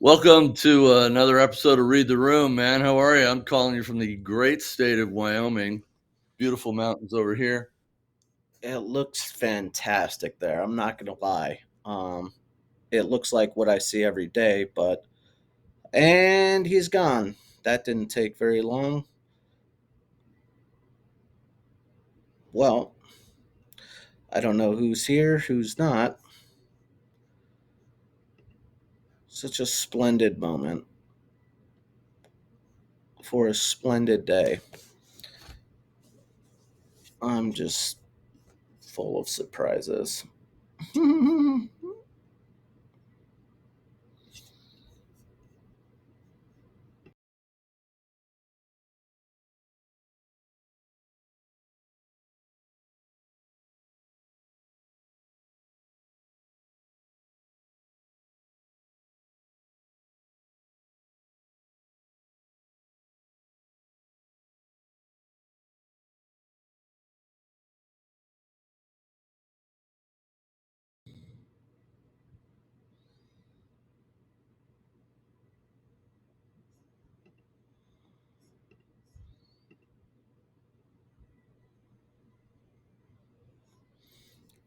Welcome to another episode of Read the Room, man. How are you? I'm calling you from the great state of Wyoming. Beautiful mountains over here. It looks fantastic there. I'm not gonna lie. It looks like what I see every day, and he's gone. That didn't take very long. Well, I don't know who's here, who's not. Such a splendid moment for a splendid day. I'm just full of surprises.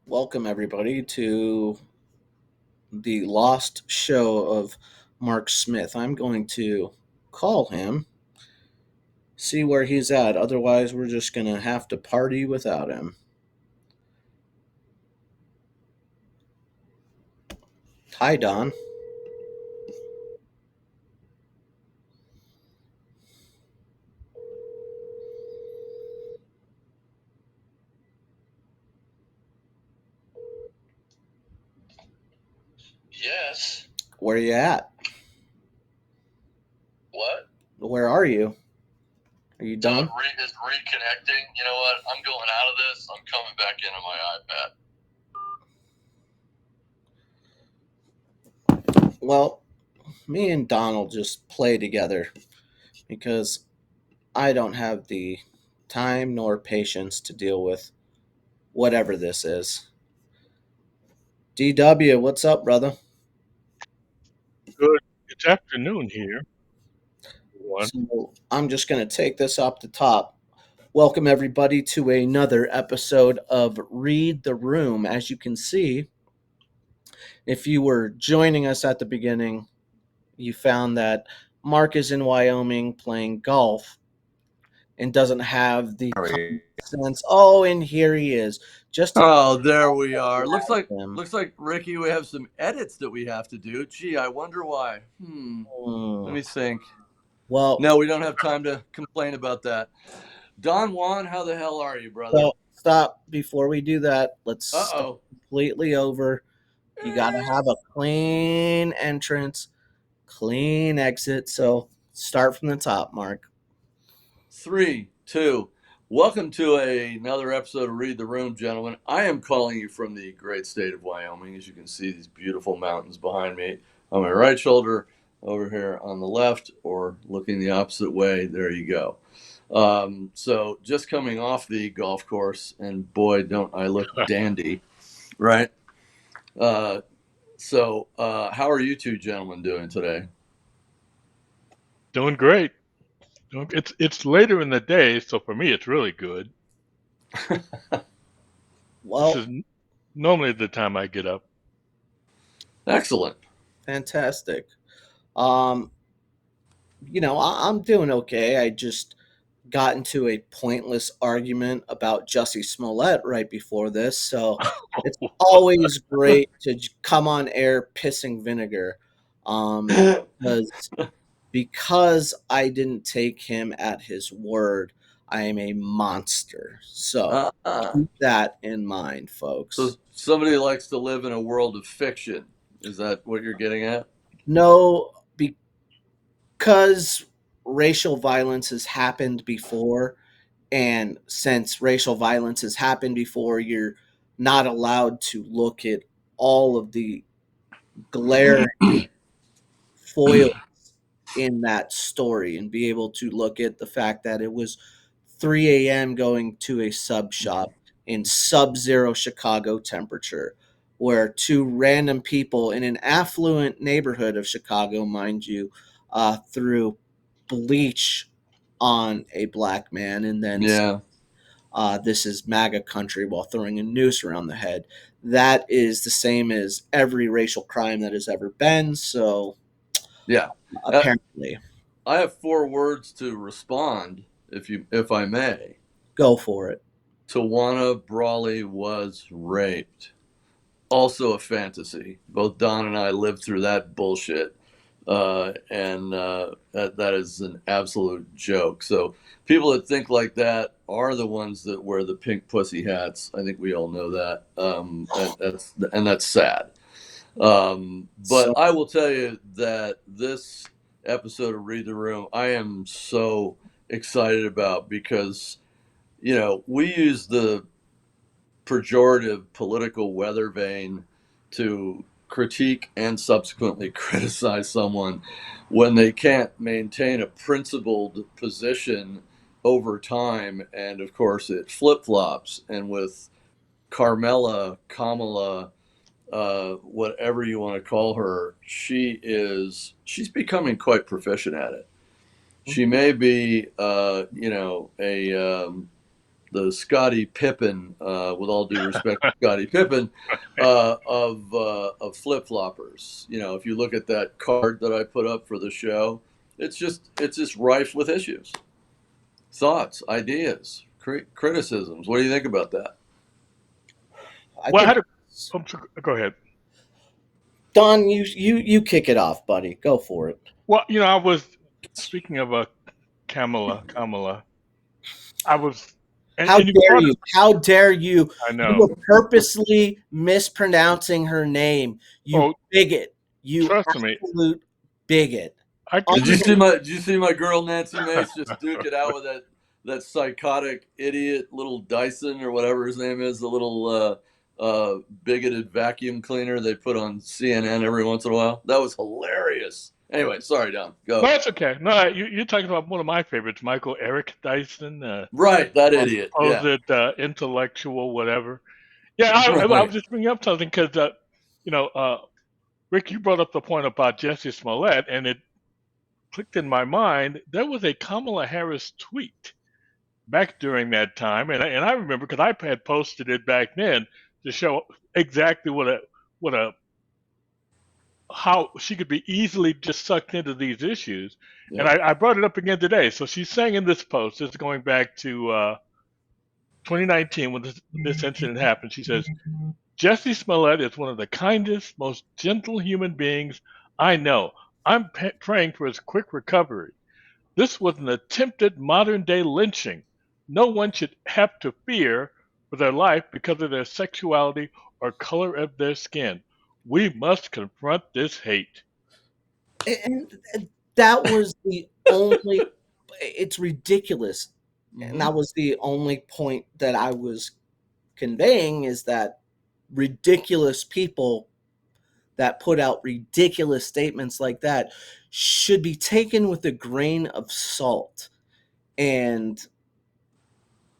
Welcome, everybody, to the lost show of Mark Smith. I'm going to call him, see where he's at. Otherwise, we're just going to have to party without him. Hi, Don. Yes. Where you at? What? Where are you? Are you done? It's reconnecting. You know what? I'm going out of this. I'm coming back into my iPad. Well, me and Donald just play together because I don't have the time nor patience to deal with whatever this is. DW, what's up, brother? Good. It's afternoon here, everyone. So I'm just going to take this off the top. Welcome, everybody, to another episode of Read the Room. As you can see, if you were joining us at the beginning, you found that Mark is in Wyoming playing golf and doesn't have the common sense. Oh, and here he is. There we are. Looks like Ricky, we have some edits that we have to do. Gee, I wonder why. Let me think. Well, no, we don't have time to complain about that. Don Juan, how the hell are you, brother? So stop before we do that. Let's start completely over. You got to have a clean entrance, clean exit. So start from the top, Mark. 3, 2. Welcome to another episode of Read the Room, gentlemen. I am calling you from the great state of Wyoming. As you can see, these beautiful mountains behind me on my right shoulder, over here on the left, or looking the opposite way. There you go. So just coming off the golf course, and boy, don't I look dandy, right? So how are you two gentlemen doing today? Doing great. It's later in the day, so for me it's really good. Well, This is normally the time I get up. Excellent. fantastic. I'm doing okay. I just got into a pointless argument about Jussie Smollett right before this, so it's always great to come on air pissing vinegar, because I didn't take him at his word. I am a monster. So keep that in mind, folks. So somebody likes to live in a world of fiction. Is that what you're getting at? No, because racial violence has happened before, and since racial violence has happened before, you're not allowed to look at all of the glaring foils in that story and be able to look at the fact that it was 3 a.m. going to a sub shop in sub-zero Chicago temperature where two random people in an affluent neighborhood of Chicago, mind you, threw bleach on a black man and then Yeah. this is MAGA country while throwing a noose around the head. That is the same as every racial crime that has ever been. So Yeah. Uh, apparently, I have 4 words to respond, if I may. go for it. Tawana Brawley was raped. Also a fantasy. Both Don and I lived through that bullshit. That is an absolute joke. So people that think like that are the ones that wear the pink pussy hats. I think we all know that. That's sad. But So I will tell you that this episode of Read the Room, I am so excited about because we use the pejorative political weather vane to critique and subsequently criticize someone when they can't maintain a principled position over time. And of course, it flip flops. And with Kamala, whatever you want to call her, she's becoming quite proficient at it. She may be, the Scottie Pippen, with all due respect to Scottie Pippen, of flip floppers. If you look at that card that I put up for the show, it's just rife with issues, thoughts, ideas, criticisms. What do you think about that? I Well, I think had a. Go ahead. Don, you kick it off, buddy. Go for it. Well, I was speaking of Kamala. I was, and, How and you dare brought it. you? How dare you? I You know. were purposely mispronouncing her name. You Oh, bigot. You trust me, absolute bigot. I Did could you just. see my Did you see my girl Nancy Mace just duke it out with that psychotic idiot little Dyson or whatever his name is, the little bigoted vacuum cleaner they put on CNN every once in a while? That was hilarious. Anyway, sorry, Don. No, Go. it's okay. No, you're talking about one of my favorites, Michael Eric Dyson, Right, that idiot. Yeah. supposed intellectual, whatever. Yeah, I was Right. just bringing up something because, you know, uh, Rick, you brought up the point about Jesse Smollett, and it clicked in my mind. There was a Kamala Harris tweet back during that time, and I remember because I had posted it back then to show exactly what a how she could be easily just sucked into these issues. And Yeah. I brought it up again today. So she's saying in this post, this is going back to 2019 when this incident happened. She says, Jesse Smollett is one of the kindest, most gentle human beings I know. I'm praying for his quick recovery. This was an attempted modern day lynching. No one should have to fear for their life because of their sexuality or color of their skin. We must confront this hate. And that was the only. It's ridiculous, and Hmm. that was the only point that I was conveying is that ridiculous people that put out ridiculous statements like that should be taken with a grain of salt. And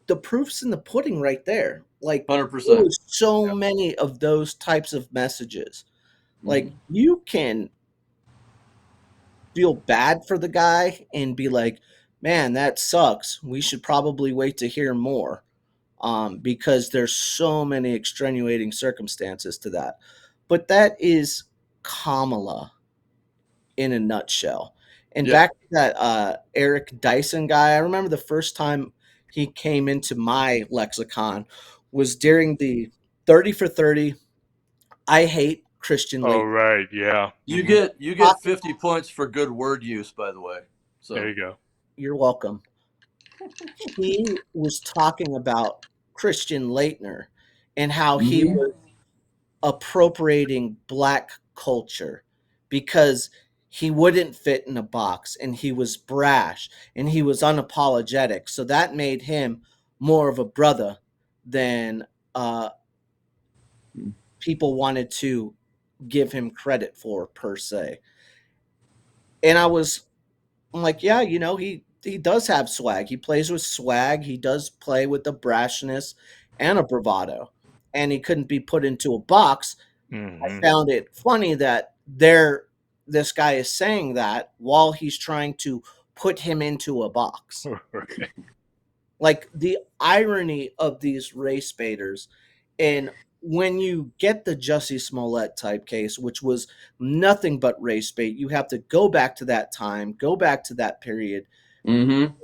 the proof's in the pudding right there. Like, there 100%. was so Yeah. many of those types of messages. Like, Hmm. you can feel bad for the guy and be like, man, that sucks. We should probably wait to hear more, because there's so many extenuating circumstances to that. But that is Kamala in a nutshell. And Yeah. back to that Eric Dyson guy, I remember the first time he came into my lexicon was during the 30 for 30. I hate Christian Oh, late. right. Yeah. You get 50 points for good word use, by the way. There So. you go. You're welcome. He was talking about Christian Leitner and how he Hmm. was appropriating black culture because he wouldn't fit in a box and he was brash and he was unapologetic. So that made him more of a brother than uh, people wanted to give him credit for, per se. And I'm like, yeah, he does have swag. He plays with swag. He does play with the brashness and a bravado. And he couldn't be put into a box Mm-hmm. found it funny that this guy is saying that while he's trying to put him into a box. Right. Like the irony of these race baiters. And when you get the Jussie Smollett type case, which was nothing but race bait, you have to go back to that time, go back to that period. Mm-hmm.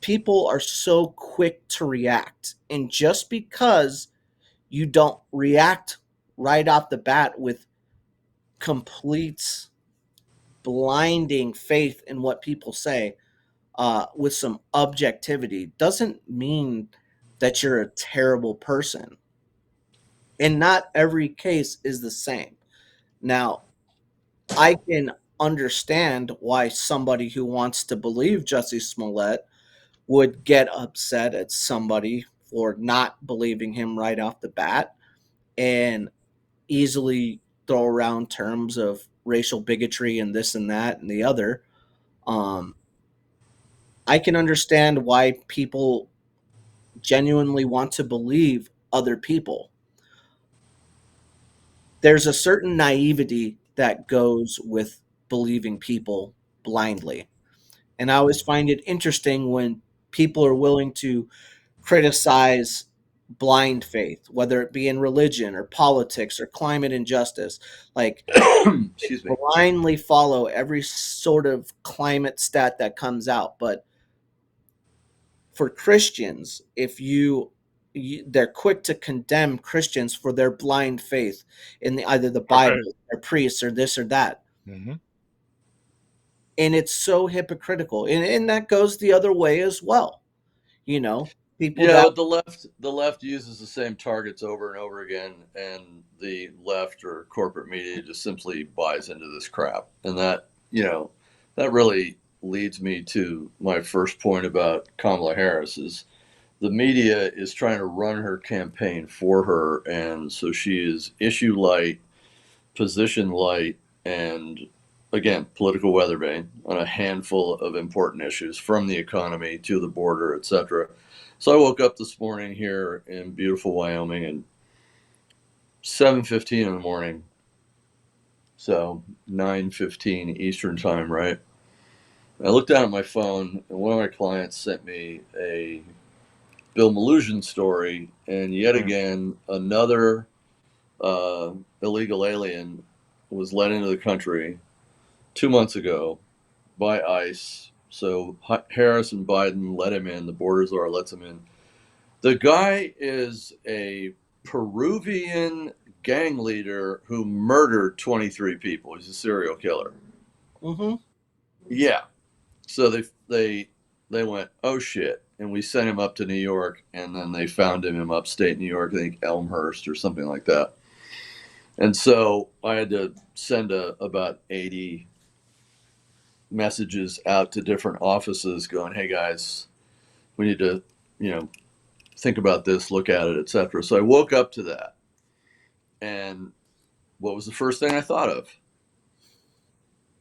People are so quick to react. And just because you don't react right off the bat with complete blinding faith in what people say, with some objectivity, doesn't mean that you're a terrible person. And not every case is the same. Now, I can understand why somebody who wants to believe Jussie Smollett would get upset at somebody for not believing him right off the bat and easily throw around terms of racial bigotry and this and that and the other. Um, I can understand why people genuinely want to believe other people. There's a certain naivety that goes with believing people blindly. And I always find it interesting when people are willing to criticize blind faith, whether it be in religion or politics or climate injustice. Like, Excuse me. blindly follow every sort of climate stat that comes out. But for Christians, if they're quick to condemn Christians for their blind faith in either the Right. Bible, or priests, or this or that. Mm-hmm. And it's so hypocritical. And that goes the other way as well. You know, people Yeah, that but the left uses the same targets over and over again, and the left or corporate media just simply buys into this crap, and that really leads me to my first point about Kamala Harris is the media is trying to run her campaign for her, and so she is issue light, position light, and again, political weathervane on a handful of important issues from the economy to the border, etc. So I woke up this morning here in beautiful Wyoming and 7:15 in the morning, so 9:15 Eastern time, right? I looked down at my phone, and one of my clients sent me a Bill Malusian story, and yet Mm. again, another illegal alien was let into the country 2 months ago by ICE. So Harris and Biden let him in. The border czar lets him in. The guy is a Peruvian gang leader who murdered 23 people. He's a serial killer. mm-hmm. Yeah. So they went, oh shit, and we sent him up to New York, and then they found him in upstate New York, I think Elmhurst or something like that. And so I had to send about 80 messages out to different offices going, hey guys, we need to, you know, think about this, look at it, etc. So I woke up to that. And what was the first thing I thought of?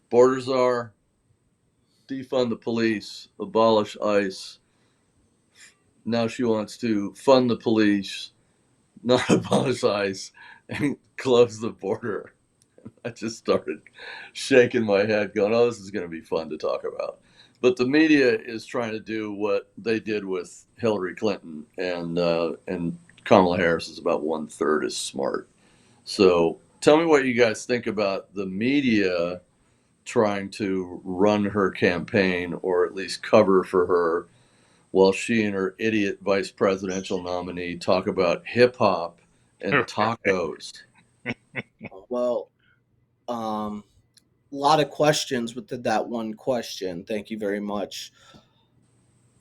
Borders are defund the police, abolish ICE. Now she wants to fund the police, not abolish ICE, and close the border. I just started shaking my head, going, oh, this is going to be fun to talk about. But the media is trying to do what they did with Hillary Clinton, and Kamala Harris is about 1/3 as smart. So tell me what you guys think about the media trying to run her campaign, or at least cover for her, while she and her idiot vice presidential nominee talk about hip hop and tacos. Well, a lot of questions within that one question. Thank you very much.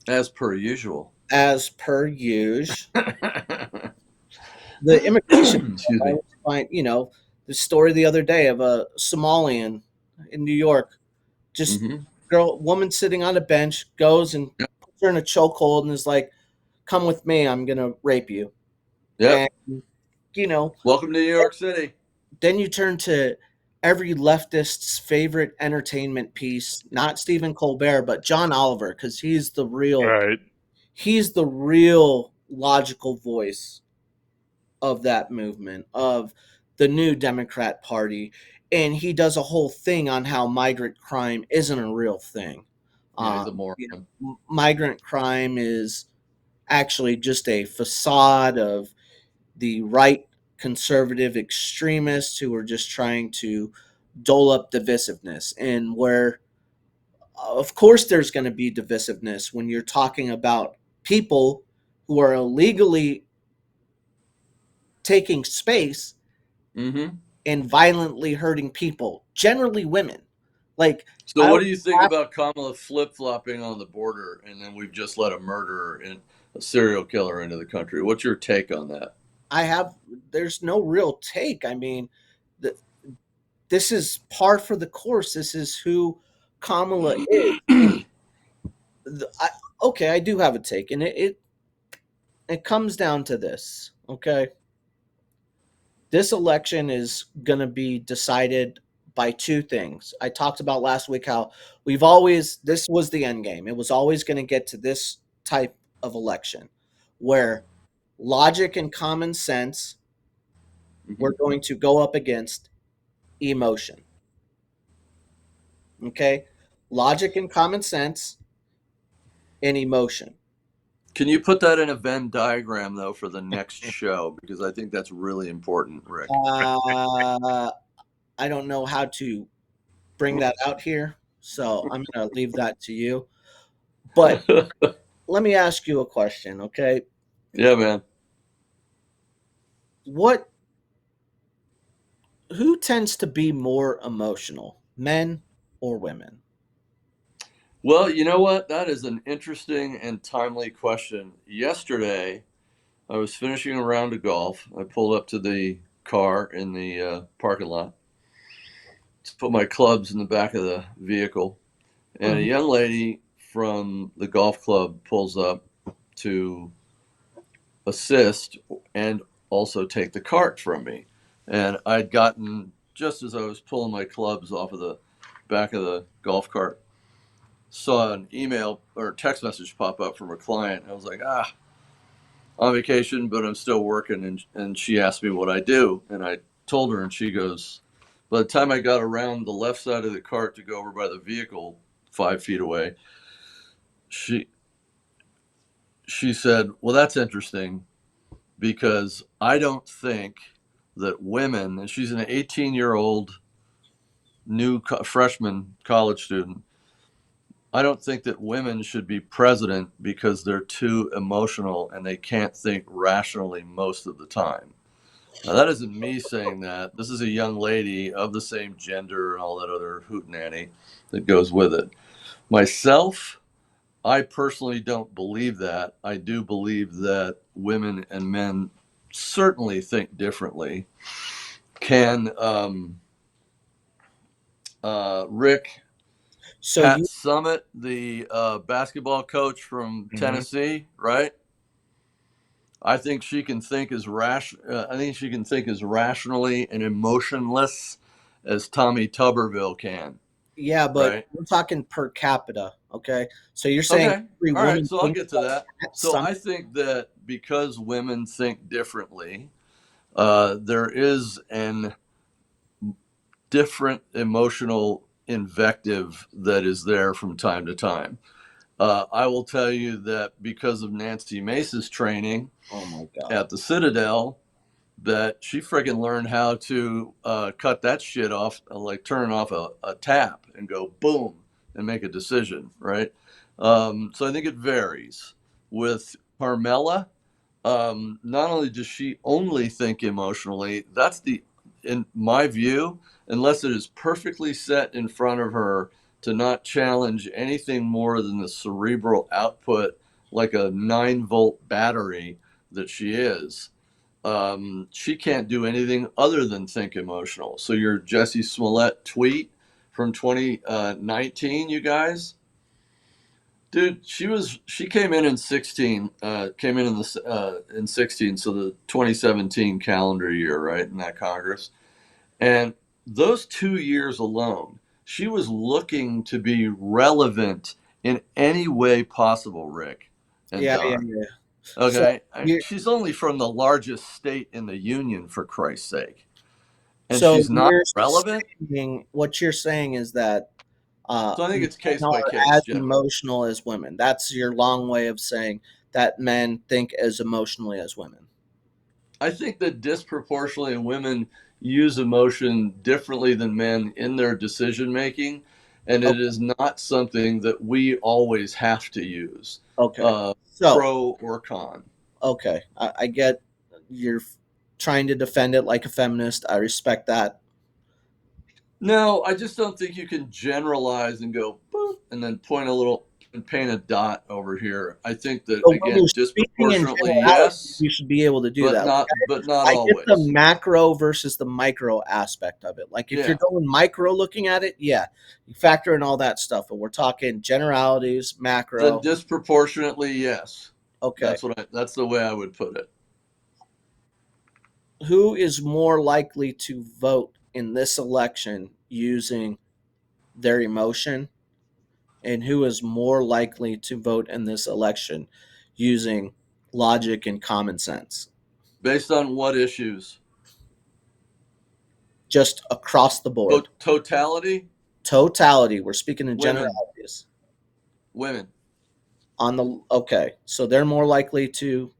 As per usual. As per usual, the immigration. Excuse I me. always find, the story the other day of a Somalian in New York, just Mm-hmm. woman sitting on a bench, goes and Yep. puts her in a chokehold and is like, "Come with me, I'm gonna rape you." Yep. And you know, Welcome to New York City. then you turn to every leftist's favorite entertainment piece, not Stephen Colbert, but John Oliver, because Right. he's the real logical voice of that movement, of the new Democrat Party, and he does a whole thing on how migrant crime isn't a real thing. Yeah, he's a You moron. know, migrant crime is actually just a facade of the right conservative extremists who are just trying to dole up divisiveness. And where, of course, there's going to be divisiveness when you're talking about people who are illegally taking space Mm-hmm. and violently hurting people, generally women. Like, So, I what don't do you think have, about Kamala flip flopping on the border, and then we've just let a murderer and a serial killer into the country? What's your take on that? I have, there's no real take. I mean, the, this is par for the course. This is who Kamala is. I, okay, I do have a take, and it comes down to this. Okay, this election is going to be decided by two things. I talked about last week how we've always, this was the end game. It was always going to get to this type of election where logic and common sense Mm-hmm. were going to go up against emotion. Okay, logic and common sense and emotion. Can you put that in a Venn diagram though for the next show? Because I think that's really important, Rick. uh, I don't know how to bring that out here, so I'm going to leave that to you. But let me ask you a question, okay? Yeah, man. What Who tends to be more emotional, men or women? Well, you know what? That is an interesting and timely question. Yesterday, I was finishing a round of golf. I pulled up to the car in the parking lot to put my clubs in the back of the vehicle, and a Mhm. young lady from the golf club pulls up to assist and also take the cart from me. And I'd gotten, just as I was pulling my clubs off of the back of the golf cart, saw an email or text message pop up from a client. I was like, on vacation, but I'm still working. And she asked me what I do. And I told her, and she goes, by the time I got around the left side of the cart to go over by the vehicle 5 feet away, she she said, well, that's interesting because I don't think that women, and she's an 18-year-old new freshman college student, I don't think that women should be president because they're too emotional and they can't think rationally most of the time. Now, that isn't me saying that. This is a young lady of the same gender and all that other hootenanny that goes with it. Myself, I personally don't believe that. I do believe that women and men certainly think differently. Can Rick, So Pat you, Summit, the basketball coach from Hmm. Tennessee, right? I think she can think as I think she can think as rationally and emotionless as Tommy Tuberville can, yeah, but right? we're talking per capita, okay? So you're saying Okay, every all right. woman So I'll thinks get to like that. that So some. I think that because women think differently, there is an different emotional invective that is there from time to time. I will tell you that because of Nancy Mace's training Oh my god. at the Citadel, that she friggin' learned how to cut that shit off, like turn off a tap and go boom and make a decision, right? So I think it varies. With Carmela, not only does she only think emotionally, that's in my view, unless it is perfectly set in front of her to not challenge anything more than the cerebral output, like a 9-volt battery that she is. She can't do anything other than think emotional. So your Jesse Smollett tweet from 2019, you guys, dude, she came in 16, came in the in 16, so the 2017 calendar year, right, in that Congress. And those 2 years alone, she was looking to be relevant in any way possible, Rick and Yeah, yeah, Don. yeah. So Okay, you she's only from the largest state in the union, for Christ's sake, and so she's not you're relevant. saying what you're saying is that So I think men it's case by are case, as generally. emotional as women. That's your long way of saying that men think as emotionally as women. I think that disproportionately women use emotion differently than men in their decision making, and it Okay. is not something that we always have to use, Okay. uh, So, pro or con. okay. I get you're trying to defend it like a feminist. I respect that. No, I just don't think you can generalize and go boop, and then point a little and paint a dot over here. I think that But when again, you're speaking in disproportionately generality, yes, you should be able to do but that. not I get the always. macro versus the micro aspect of it. Like if you're Yeah. going micro looking at it, yeah, you factor in all that stuff. But we're talking generalities, Then macro. disproportionately yes. Okay. That's the way I would put it. Who is more likely to vote in this election using their emotion, and who is more likely to vote in this election using logic and common sense? Based on what issues? Just across the board. Totality? Totality. We're speaking in Women. generalities. Women. On the okay, so they're more likely to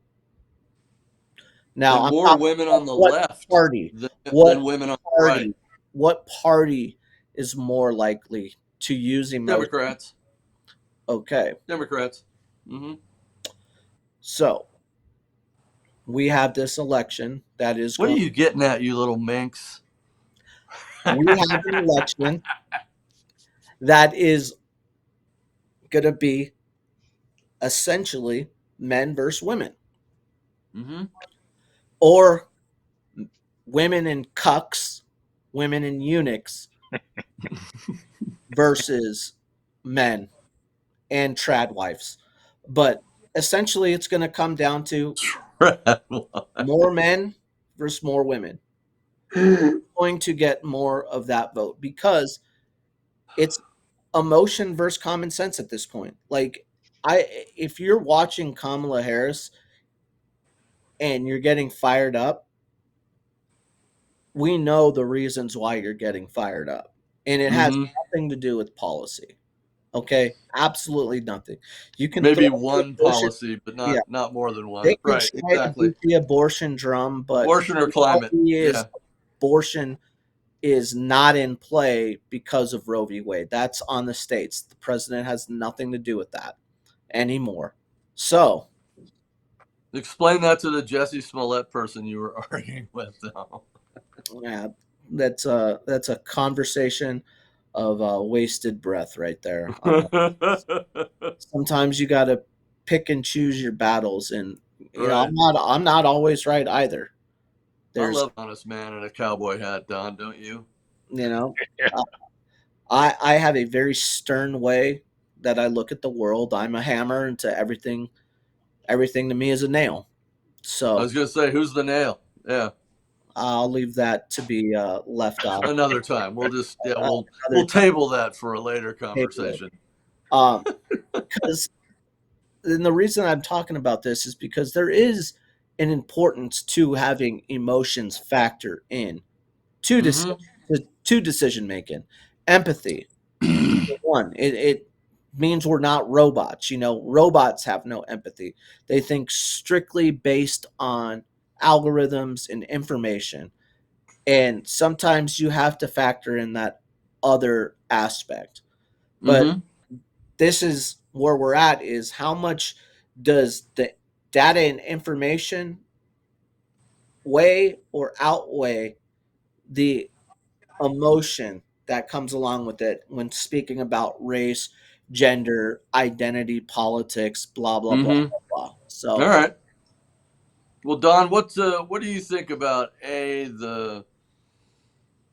now And I'm more talking women about on the what left party than what women on the right. party what party is more likely to use emotion. Democrats. Okay, Democrats. Hmm. so we have this election that is What are going you getting at, you little minx? we have an election that is going to be essentially men versus women, Hmm. or women and cucks, women and eunuchs versus men and trad wives. But essentially, it's going to come down to more men versus more women. Going to get more of that vote because it's emotion versus common sense at this point. Like, if you're watching Kamala Harris and you're getting fired up, we know the reasons why you're getting fired up, and it has Hmm. nothing to do with policy. Okay, absolutely nothing. You can throw Maybe the one abortion. policy, but Yeah, not more than one. they can Right, try to exactly. beat the abortion drum, but Abortion or the climate. reality is Yeah. abortion is not in play because of Roe v. Wade. That's on the states. The president has nothing to do with that anymore. So, Explain that to the Jesse Smollett person you were arguing with, though. yeah, that's a conversation of wasted breath right there. Sometimes you got to pick and choose your battles, and Right. I'm not always right either. I There's love an honest man in a cowboy hat, Don, don't you? you know Yeah. uh, I have a very stern way that I look at the world. I'm a hammer, and to everything to me is a nail. I So was gonna say, who's the nail? Yeah. I'll leave that to be left off Another time. We'll just another we'll time. table that for a later Table it. conversation. Because and the reason I'm talking about this is because there is an importance to having emotions factor in to Hmm. decision making. Empathy, one, it means we're not robots. Robots have no empathy. They think strictly based on algorithms and information. And sometimes you have to factor in that other aspect. But Hmm. this is where we're at, is how much does the data and information weigh or outweigh the emotion that comes along with it when speaking about race, gender, identity, politics, blah blah blah Hmm. blah blah. All So right. Well, Don, what do you think about the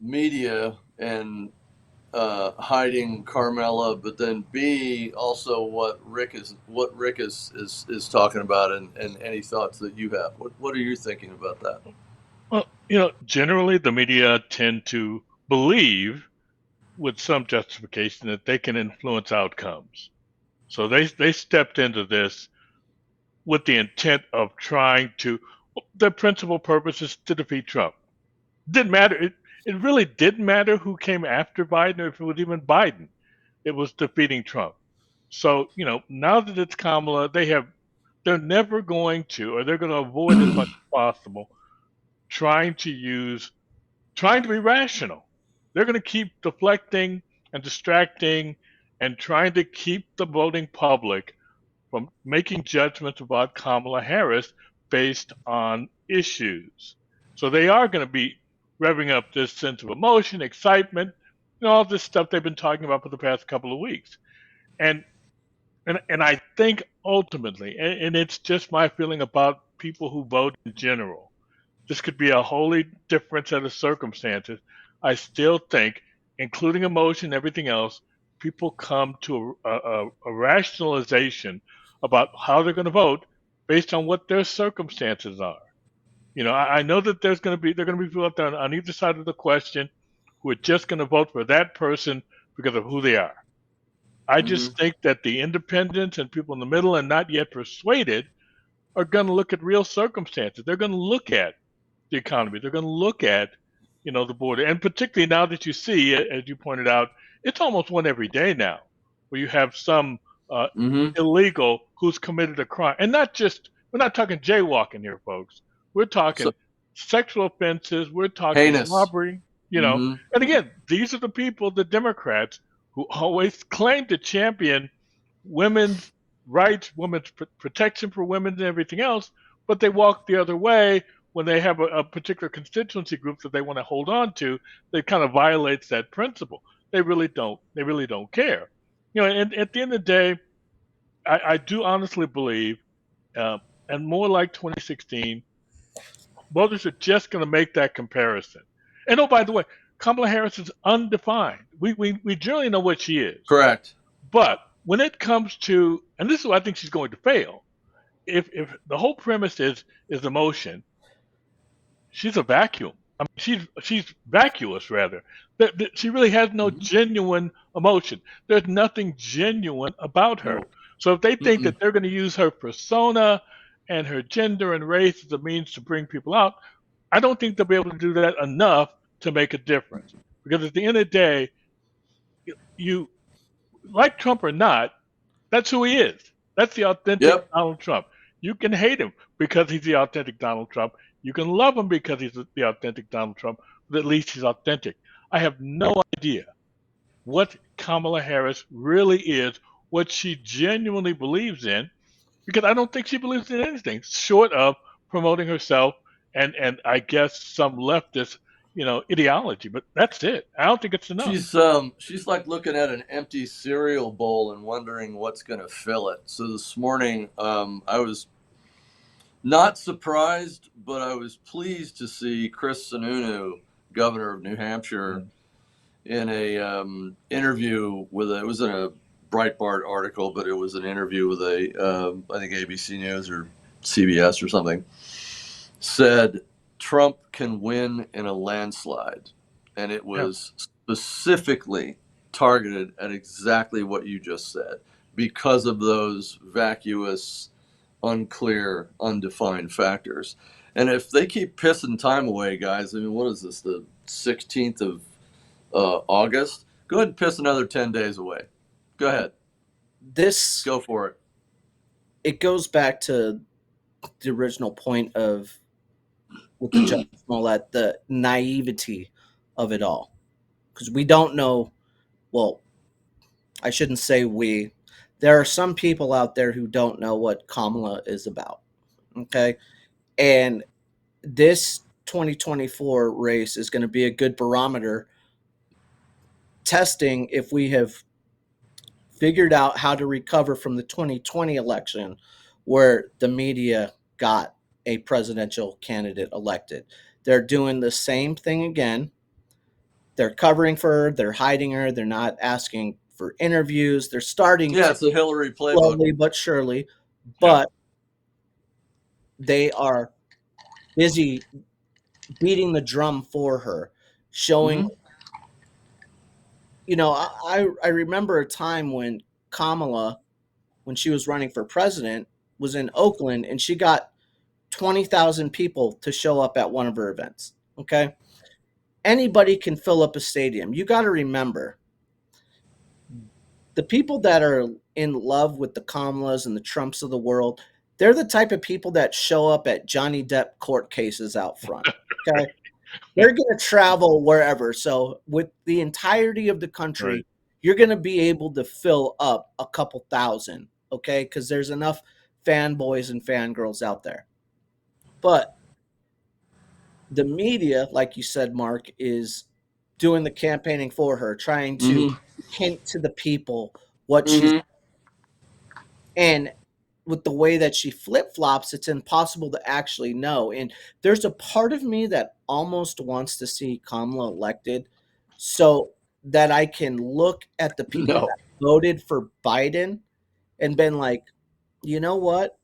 media and hiding Carmela, but then B also what Rick is talking about, and any thoughts that you have? What are you thinking about that? Well, generally the media tend to believe, with some justification, that they can influence outcomes. So they stepped into this with the intent of trying to. Their principal purpose is to defeat Trump. Didn't matter. It really didn't matter who came after Biden or if it was even Biden. It was defeating Trump. So, now that it's Kamala, they're never going to, or they're going to avoid as much as possible trying to be rational. They're going to keep deflecting and distracting and trying to keep the voting public from making judgments about Kamala Harris based on issues. So they are going to be revving up this sense of emotion, excitement, all this stuff they've been talking about for the past couple of weeks. And I think ultimately, and it's just my feeling about people who vote in general, this could be a wholly different set of circumstances. I still think, including emotion and everything else, people come to a rationalization about how they're going to vote based on what their circumstances are. I know that they're going to be people out there on either side of the question who are just going to vote for that person because of who they are. I just think that the independents and people in the middle and not yet persuaded are going to look at real circumstances. They're going to look at the economy. They're going to look at, the border. And particularly now that you see, as you pointed out, it's almost one every day now where you have some illegal who's committed a crime. And we're not talking jaywalking here, folks. We're talking So, sexual offenses. We're talking heinous. robbery, And again, these are the people, the Democrats, who always claim to champion women's rights, women's protection for women and everything else, but they walk the other way when they have a particular constituency group that they want to hold on to. That kind of violates that principle. They really don't care. And at the end of the day, I do honestly believe, and more like 2016, voters are just going to make that comparison. And by the way, Kamala Harris is undefined. We generally know what she is. Correct. But when it comes to, and this is what I think she's going to fail, if the whole premise is emotion, she's a vacuum. I mean, she's vacuous rather. She really has no genuine emotion. There's nothing genuine about her. So if they think that they're going to use her persona and her gender and race as a means to bring people out, I don't think they'll be able to do that enough to make a difference. Because at the end of the day, you like Trump or not, that's who he is. That's the authentic Donald Trump. You can hate him because he's the authentic Donald Trump. You can love him because he's the authentic Donald Trump, but at least he's authentic. I have no idea what Kamala Harris really is, what she genuinely believes in, because I don't think she believes in anything short of promoting herself and I guess some leftist, ideology. But that's it. I don't think it's enough. She's like looking at an empty cereal bowl and wondering what's going to fill it. So this morning, I was not surprised, but I was pleased to see Chris Sununu, governor of New Hampshire, in a interview with it was in a Breitbart article, but it was an interview with I think ABC News or CBS or something, said Trump can win in a landslide. And it was specifically targeted at exactly what you just said because of those vacuous, unclear, undefined factors. And if they keep pissing time away, guys, I mean, what is this, the 16th of August? Go ahead and piss another 10 days away. Go ahead. Go for it. It goes back to the original point of with the Judge Smollett, the naivety of it all. Because we don't know, well, I shouldn't say we. There are some people out there who don't know what Kamala is about. Okay? And this 2024 race is going to be a good barometer testing if we have figured out how to recover from the 2020 election where the media got a presidential candidate elected. They're doing the same thing again. They're covering for her. They're hiding her. They're not asking for interviews. They're starting to it's a Hillary playbook. Slowly but surely. But they are busy beating the drum for her, showing, I remember a time when Kamala, when she was running for president, was in Oakland, and she got 20,000 people to show up at one of her events. Okay. Anybody can fill up a stadium. You got to remember, the people that are in love with the Kamalas and the Trumps of the world, they're the type of people that show up at Johnny Depp court cases out front. Okay. They're going to travel wherever. So, with the entirety of the country, Right. you're going to be able to fill up a couple thousand. Okay. Because there's enough fanboys and fangirls out there. But the media, like you said, Mark, is doing the campaigning for her, trying to Mm-hmm. hint to the people what she's. Mm-hmm. And with the way that she flip flops, it's impossible to actually know. And there's a part of me that almost wants to see Kamala elected so that I can look at the people No. that voted for Biden and been like, you know what?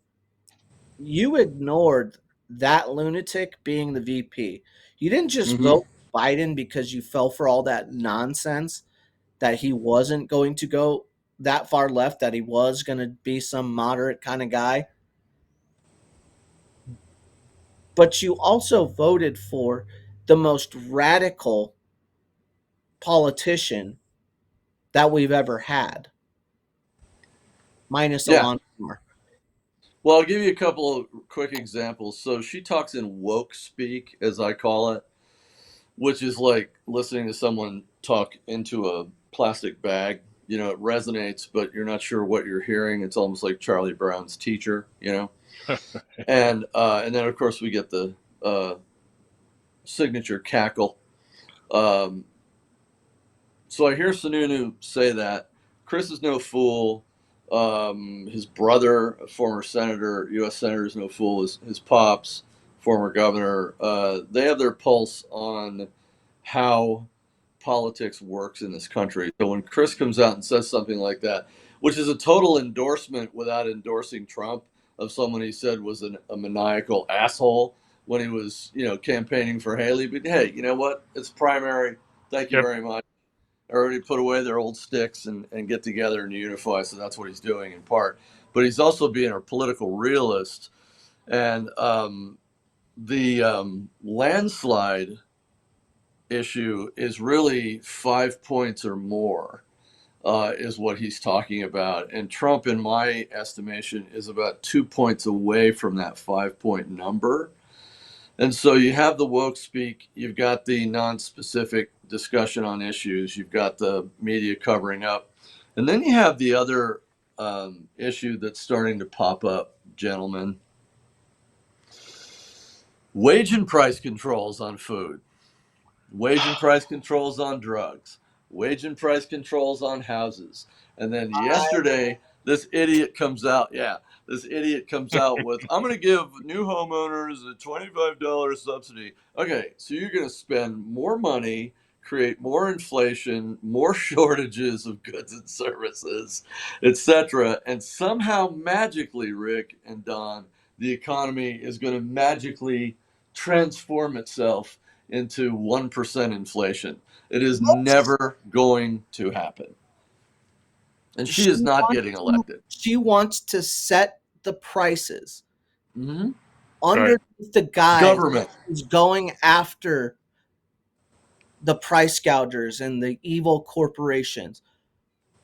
You ignored that lunatic being the VP. You didn't just Mm-hmm. vote Biden because you fell for all that nonsense that he wasn't going to go that far left, that he was going to be some moderate kind of guy. But you also voted for the most radical politician that we've ever had, minus Yeah. Alon Moore. Well, I'll give you a couple of quick examples. So she talks in woke speak, as I call it, which is like listening to someone talk into a plastic bag. You know, it resonates, but you're not sure what you're hearing. It's almost like Charlie Brown's teacher, you know. And then of course we get the signature cackle. Um, so I hear Sununu say that Chris is no fool. His brother, a former senator, U.S. senator, is no fool. His pops, former governor, they have their pulse on how politics works in this country. So when Chris comes out and says something like that, which is a total endorsement without endorsing Trump, of someone he said was a maniacal asshole when he was, campaigning for Haley. But hey, you know what? It's primary. Thank you Yep. very much. Everybody put away their old sticks and get together and unify. So that's what he's doing in part. But he's also being a political realist. And the landslide issue is really 5 points or more, is what he's talking about. And Trump, in my estimation, is about 2 points away from that 5 point number. And so you have the woke speak, you've got the non-specific discussion on issues, you've got the media covering up, and then you have the other issue that's starting to pop up, gentlemen. Wage and price controls on food, wage and price controls on drugs, wage and price controls on houses. And then yesterday, this idiot comes out, with, I'm going to give new homeowners a $25 subsidy. Okay, so you're going to spend more money, create more inflation, more shortages of goods and services, etc. And somehow magically, Rick and Don, the economy is going to magically transform itself into 1% inflation. It is never going to happen. And she is not getting elected. She wants to set the prices Mm-hmm. underneath the guy Government. who's going after the price gougers and the evil corporations.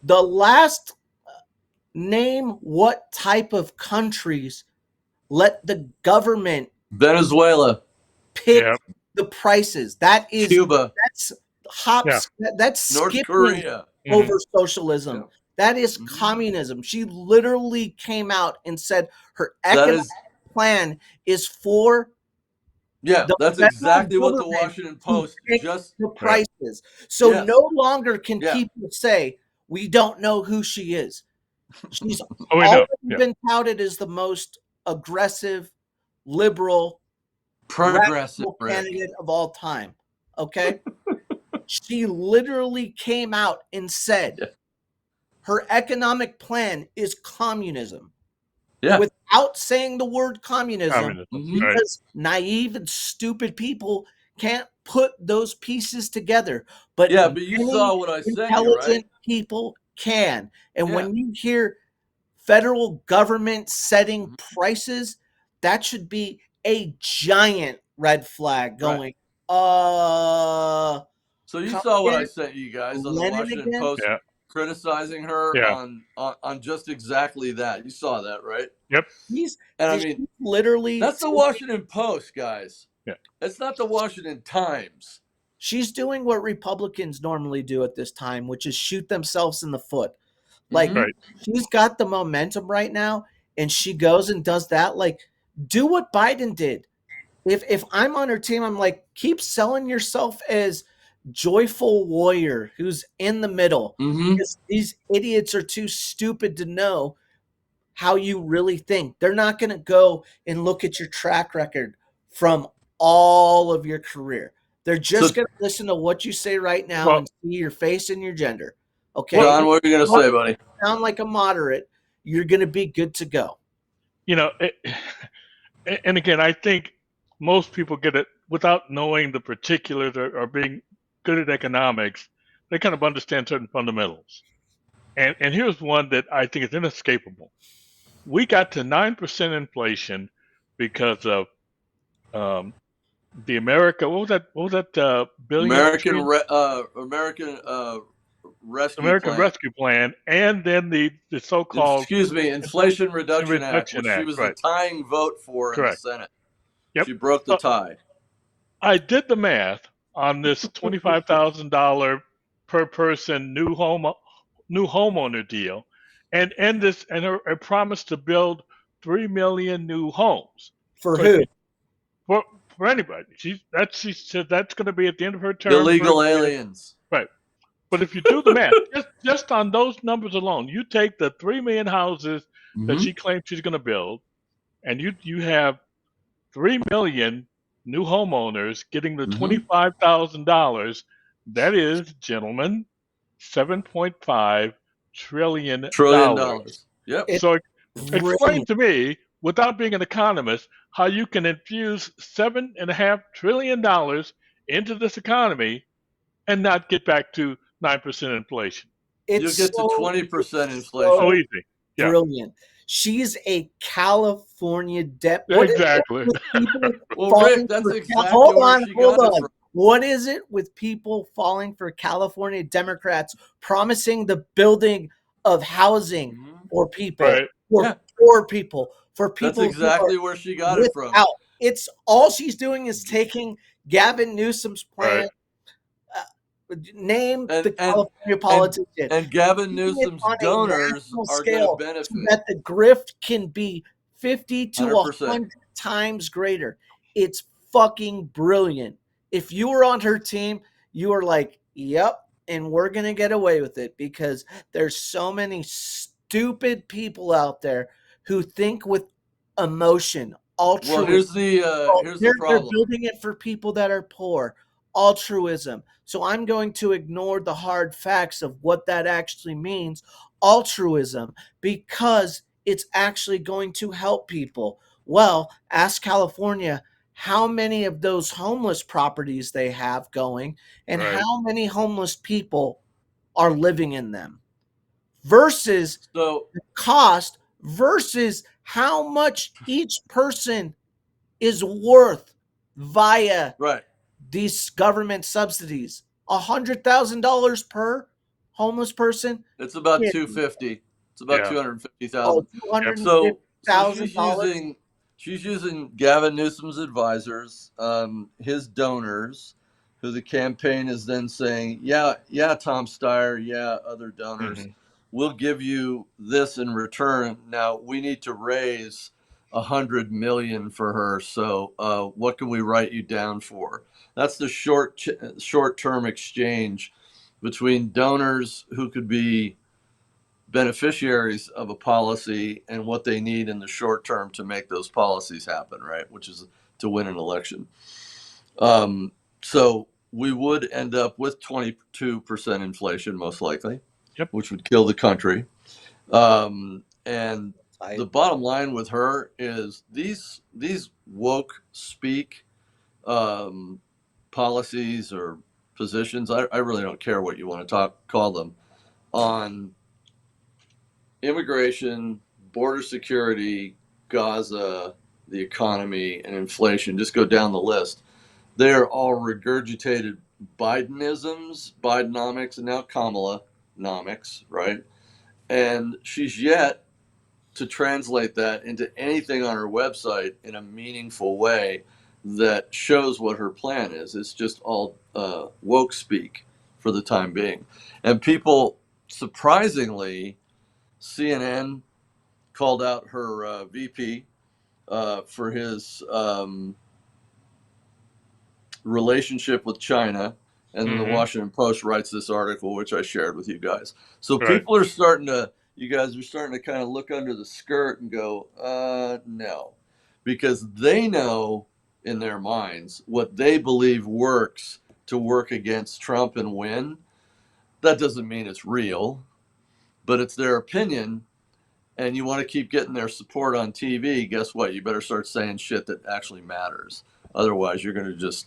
The last name what type of countries let the government Venezuela. pick Yep. the prices. That's Cuba. hops. That's North skipping Korea. over socialism. Yeah. That is Mhm. communism. She literally came out and said her That economic is, plan is for yeah, the that's federal exactly what the government Washington to Post pick just, the prices. So yes. no longer can Yeah. people say we don't know who she is. She's Oh, we know. already Yeah. been touted as the most aggressive, liberal, Progressive, radical Rick. candidate of all time. Okay? She literally came out and said Yeah. her economic plan is communism. Yeah. Without saying the word communism, Communism. Mhm. Right. because naive and stupid people can't put those pieces together. But Yeah, but you many saw what I sent you, right? intelligent people can. And Yeah. when you hear federal government setting Mhm. prices, that should be a giant red flag Right. going, So you come saw what I again? sent you guys on the Lenin Washington again? Post Yeah. criticizing her Yeah. on just exactly that. You saw that, right? Yep. He's, And I he's mean, literally, that's the Washington Post, guys. Yeah. It's not the Washington Times. she's doing what Republicans normally do at this time, which is shoot themselves in the foot. Like, Mhm. Right. she's got the momentum right now, and she goes and does that. Like, do what Biden did. If I'm on her team, I'm like, keep selling yourself as joyful warrior who's in the middle. Mhm. Because these idiots are too stupid to know how you really think. They're not going to go and look at your track record from all of your career. They're just So, going to listen to what you say right now Well, and see your face and your gender. Okay? well, John, what are you going to well, say, buddy? Sound like a moderate, you're going to be good to go. you know, and again, I think most people get it without knowing the particulars or being good at economics. They kind of understand certain fundamentals. And here's one that I think is inescapable. We got to 9% inflation because of the America. What was that? Billion trillion American Rescue American Plan. Rescue Plan, and then the so-called Excuse me, Inflation Inflation Reduction Act, Reduction which she Act. was the Right. tying vote for in the Correct. Senate. Yep. She broke the So tie. I did the math on this $25,000 per person new homeowner deal, and this and her promise to build 3 million new homes. For So if who? you for anybody, she said that's going to be at the end of her term for Illegal again. aliens. Right. But if you do the math, just on those numbers alone, you take the 3 million houses that Mm-hmm. she claims she's going to build, and you have 3 million new homeowners getting the Mm-hmm. $25,000. That is, gentlemen, $7.5 trillion. $1 trillion. Yep. It's So explain brilliant. to me, without being an economist, how you can infuse $7.5 trillion into this economy and not get back to 9% inflation. You'll get to 20% It's Oh, inflation. so easy. Yeah, brilliant. She's a California what is it exactly. with people Well, Rick, falling that's for exactly where she hold got it on. from. What is it with people falling for California Democrats promising the building of housing Mm-hmm. for people, Right. for Yeah, poor people, for that's people who are exactly where she got it from. without? It's all she's doing is taking Gavin Newsom's Right. plan. Name And the and California and politician. and Gavin Doing it Newsom's on a donors national are going to scale so benefit that the grift can be 50 to 100%. 100 times greater. It's fucking brilliant. If you were on her team, you are like, yep, and we're going to get away with it because there's so many stupid people out there who think with emotion, Well, altruism. here's the They're problem. building it for people that are poor. Altruism. So I'm going to ignore the hard facts of what that actually means. Altruism, because it's actually going to help people. Well, ask California how many of those homeless properties they have going and Right. how many homeless people are living in them versus So, the cost versus how much each person is worth via right. these government subsidies. $100,000 per homeless person. It's about Kid. 250. It's about Yeah. 250,000. Oh, Yep. So $250,000. she's using Gavin Newsom's advisors, his donors, who the campaign is then saying, yeah, Tom Steyer, yeah, other donors, Hmm. we'll give you this in return. Now we need to raise 100 million for her. So what can we write you down for? That's the short term exchange between donors who could be beneficiaries of a policy and what they need in the short term to make those policies happen, right? Which is to win an election. So we would end up with 22% inflation, most likely, Yep. which would kill the country. And the bottom line with her is these woke speak policies or positions. I really don't care what you want to call them on immigration, border security, Gaza, the economy, and inflation. Just go down the list. They are all regurgitated Bidenisms, Bidenomics, and now Kamala-nomics, right? And she's yet to translate that into anything on her website in a meaningful way that shows what her plan is. It's just all woke speak for the time being. And people, surprisingly, CNN called out her VP for his relationship with China. And then the Washington Post writes this article, which I shared with you guys. So people are starting to, you guys are starting to kind of look under the skirt and go, no. Because they know in their minds what they believe works to work against Trump and win. That doesn't mean it's real, but it's their opinion. And you want to keep getting their support on TV, guess what? You better start saying shit that actually matters. Otherwise, you're going to just,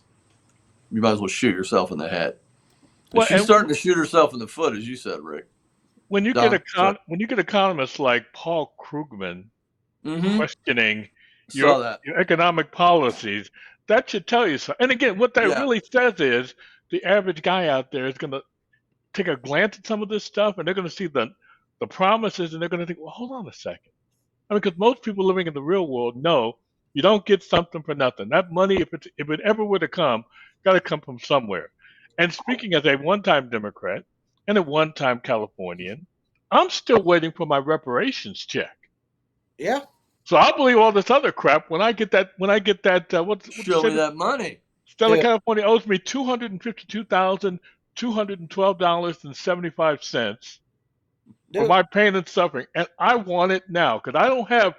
you might as well shoot yourself in the head. And Well, she's starting to shoot herself in the foot, as you said, Rick. when you Dom, get economists like Paul Krugman questioning saw that. your economic policies, that should tell you something. And again, what that really says is the average guy out there is going to take a glance at some of this stuff, and they're going to see the promises, and they're going to think, well, hold on a second. I mean, because most people living in the real world know you don't get something for nothing. That money, if it ever were to come, got to come from somewhere. And speaking as a one-time Democrat and a one-time Californian, I'm still waiting for my reparations check. Yeah. So I'll believe all this other crap when I get that. Show me that money. Stella California owes me $252,212.75 for my pain and suffering, and I want it now because I don't have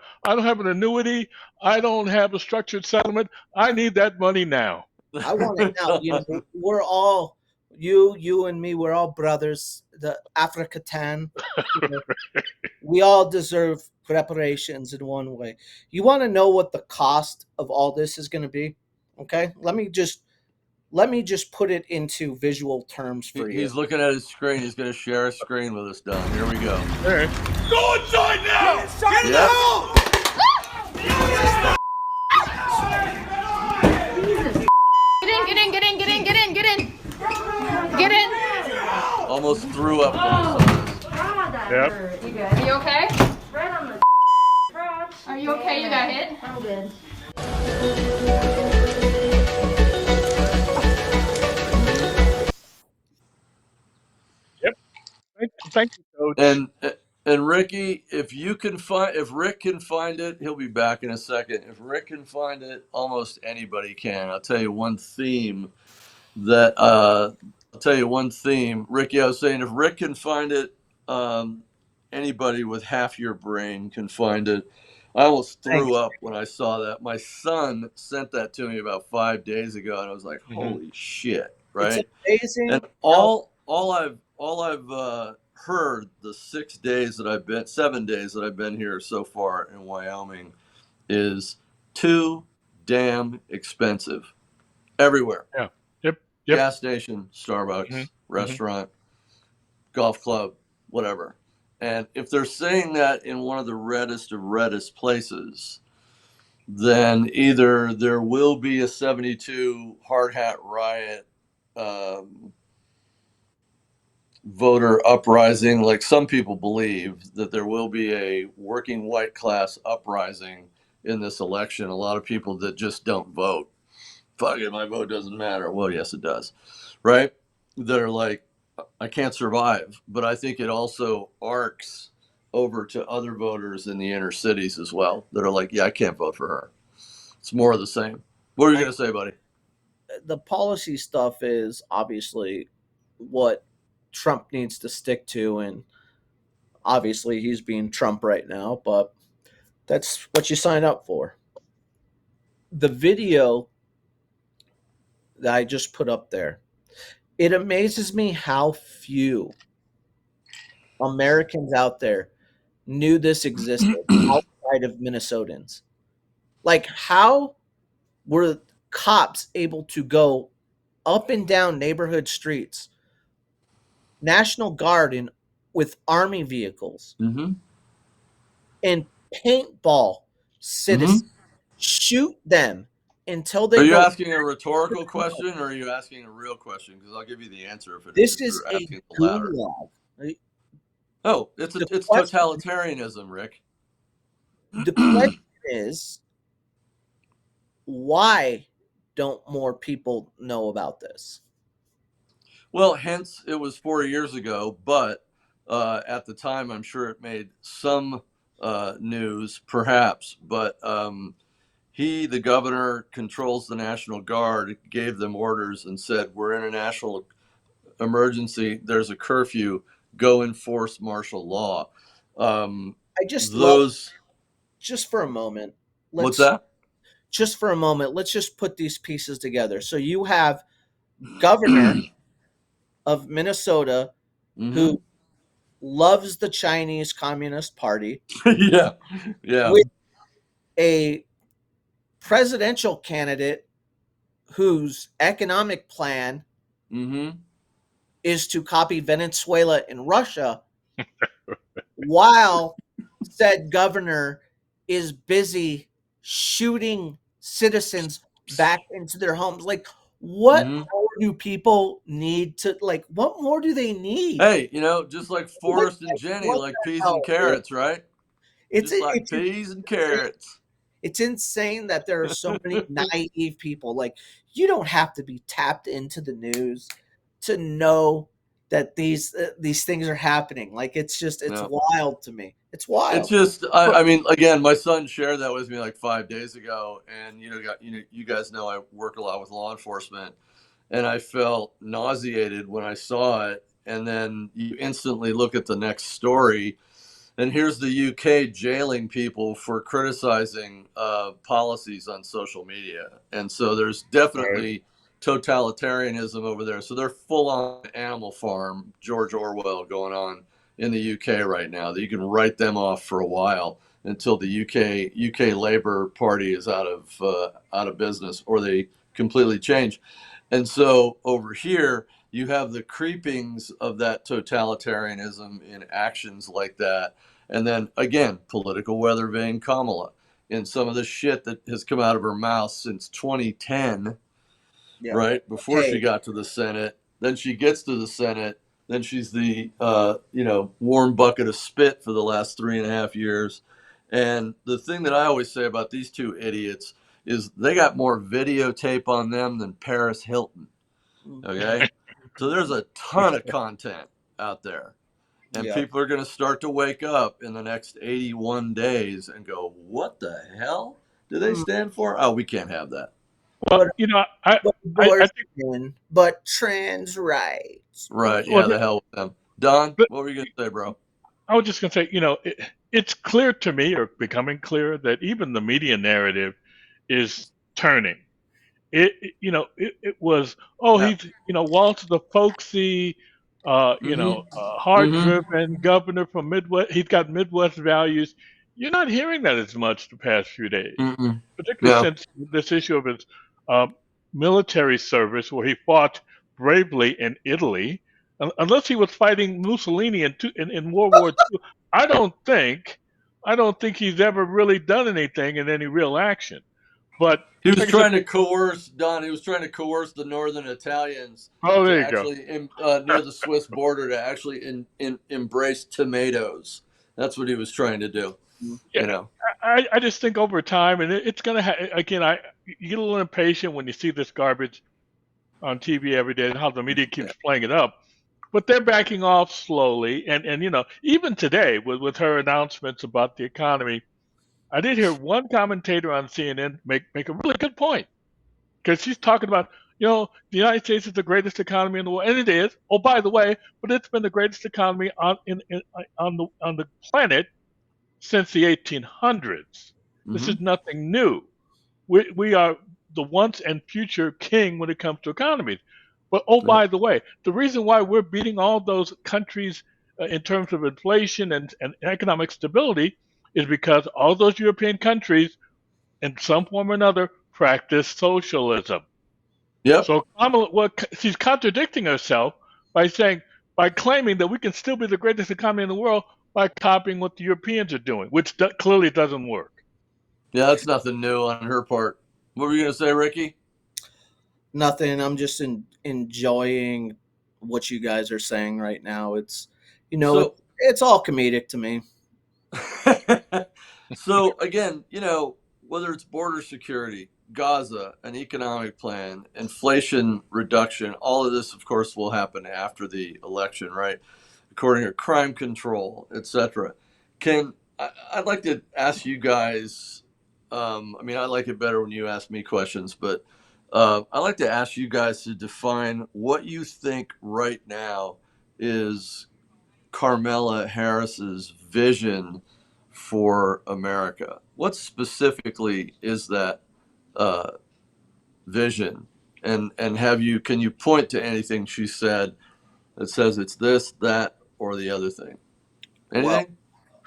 an annuity. I don't have a structured settlement. I need that money now. I want it now. You know, we're all you and me. We're all brothers. The Africa Tan. You know, we all deserve reparations in one way. You want to know what the cost of all this is going to be? Okay, let me just put it into visual terms for you. He's looking at his screen. He's going to share a screen with us, Don. Here we go. All right. Go inside now! Get inside Get in! Almost threw up when I saw this. Yep. Are you okay? Right on the crotch. Are you okay? You got hit? I'm good. Yep. Thank you, Coach. And Ricky, if Rick can find it, he'll be back in a second. If Rick can find it, almost anybody can. I'll tell you one theme. Ricky, I was saying, if Rick can find it, anybody with half your brain can find it. I almost threw up when I saw that. My son sent that to me about 5 days ago, and I was like, "Holy shit!" Right? It's amazing. And all I've heard the 7 days that I've been here so far in Wyoming is too damn expensive everywhere. Yeah. Gas station, Starbucks, restaurant, golf club, whatever. And if they're saying that in one of the reddest of reddest places, then either there will be a 72 hard hat riot, voter uprising, like some people believe that there will be a working white class uprising in this election. A lot of people that just don't vote. Fuck it, my vote doesn't matter. Well, yes, it does, right? That are like, I can't survive. But I think it also arcs over to other voters in the inner cities as well that are like, yeah, I can't vote for her. It's more of the same. What are you going to say, buddy? The policy stuff is obviously what Trump needs to stick to, and obviously he's being Trump right now, but that's what you sign up for. The video that I just put up there, it amazes me how few Americans out there knew this existed outside of Minnesotans. Like, how were cops able to go up and down neighborhood streets, National Guard with army vehicles, and paintball citizens, shoot them until Are they you go. asking a rhetorical question or are you asking a real question? Because I'll give you the answer This if is you're a asking the latter. gulag. Right? Oh, The it's question, totalitarianism, Rick. the question is, why don't more people know about this? Well, hence it was 4 years ago, but at the time, I'm sure it made some news, perhaps. But the governor, controls the National Guard, gave them orders and said, "We're in a national emergency. There's a curfew. Go enforce martial law." Um, I just love, those. just for a moment, What's let's that? just for a moment, let's just put these pieces together. So you have governor of Minnesota Mm-hmm. who loves the Chinese Communist Party Yeah, yeah. with a presidential candidate whose economic plan Mm-hmm. is to copy Venezuela and Russia, while said governor is busy shooting citizens back into their homes. Like, what Mm-hmm. more do people need to, like, what more do they need? Hey, just like Like, Forrest and Jenny, what like the peas and hell, dude? carrots, right? It's Just like it's peas and insane. carrots. It's insane that there are so many naive people. Like, you don't have to be tapped into the news to know that these things are happening. Like, it's No. wild to me. It's It's wild. just, But I mean, again, my son shared that with me like 5 days ago, and you guys know I work a lot with law enforcement, and I felt nauseated when I saw it, and then you instantly look at the next story, and here's the UK jailing people for criticizing policies on social media. And so there's right. definitely totalitarianism over there. So they're full on Animal Farm, George Orwell going on in the UK right now. That you can write them off for a while until the UK Labour Party is out of business or they completely change. And so over here, you have the creepings of that totalitarianism in actions like that. And then again, political weather vane Kamala in some of the shit that has come out of her mouth since 2010, Yeah. right? Before she Hey, got to the Senate. Then she gets to the Senate. Then she's the, warm bucket of spit for the last 3.5 years. And the thing that I always say about these two idiots is they got more videotape on them than Paris Hilton. Okay. So there's a ton of content out there. And yeah. people are going to start to wake up in the next 81 days and go, what the hell do they Mm, stand for? Oh, we can't have that. Well, But I think abortion, but trans rights. Right. well, Yeah, the hell with them. Don, but what were you going to say, bro? I was just going to say, it's clear to me, or becoming clear, that even the media narrative is turning. It was, oh, Yeah. he's, Walter the folksy, Mm-hmm. Mm-hmm. hard-driven governor from Midwest. He's got Midwest values. You're not hearing that as much the past few days, Mm-mm. particularly Yeah. since this issue of his uh, military service, where he fought bravely in Italy. Unless he was fighting Mussolini in World War II, I don't think, I don't think he's ever really done anything in any real action. But He was like I said, trying to coerce, Don, he was trying to coerce the northern Italians oh, there to you go. actually, near the Swiss border, to actually embrace tomatoes. That's what he was trying to do, Yeah, you know. I just think over time, and it's gonna again. You get a little impatient when you see this garbage on TV every day and how the media Yeah. keeps playing it up. But they're backing off slowly, and even today with her announcements about the economy, I did hear one commentator on CNN make a really good point, because she's talking about, the United States is the greatest economy in the world, and it is. Oh, by the way, but it's been the greatest economy on the planet since the 1800s. This Mm-hmm. is nothing new. We are the once and future king when it comes to economies. But oh, Yep. by the way, the reason why we're beating all those countries in terms of inflation and economic stability is because all those European countries, in some form or another, practice socialism. Yep. So Kamala, well, she's contradicting herself by saying, by claiming that we can still be the greatest economy in the world, by copying what the Europeans are doing, which clearly doesn't work. Yeah, that's nothing new on her part. What were you going to say, Ricky? Nothing. I'm just enjoying what you guys are saying right now. It's, So, it's all comedic to me. so again, whether it's border security, Gaza, an economic plan, inflation reduction, all of this, of course, will happen after the election, right? According to crime control, etc. I'd like to ask you guys? I like it better when you ask me questions, but I'd like to ask you guys to define what you think right now is Kamala Harris's vision for America. What specifically is that uh, vision? And can you point to anything she said that says it's this, that, or the other thing? Well, Anything?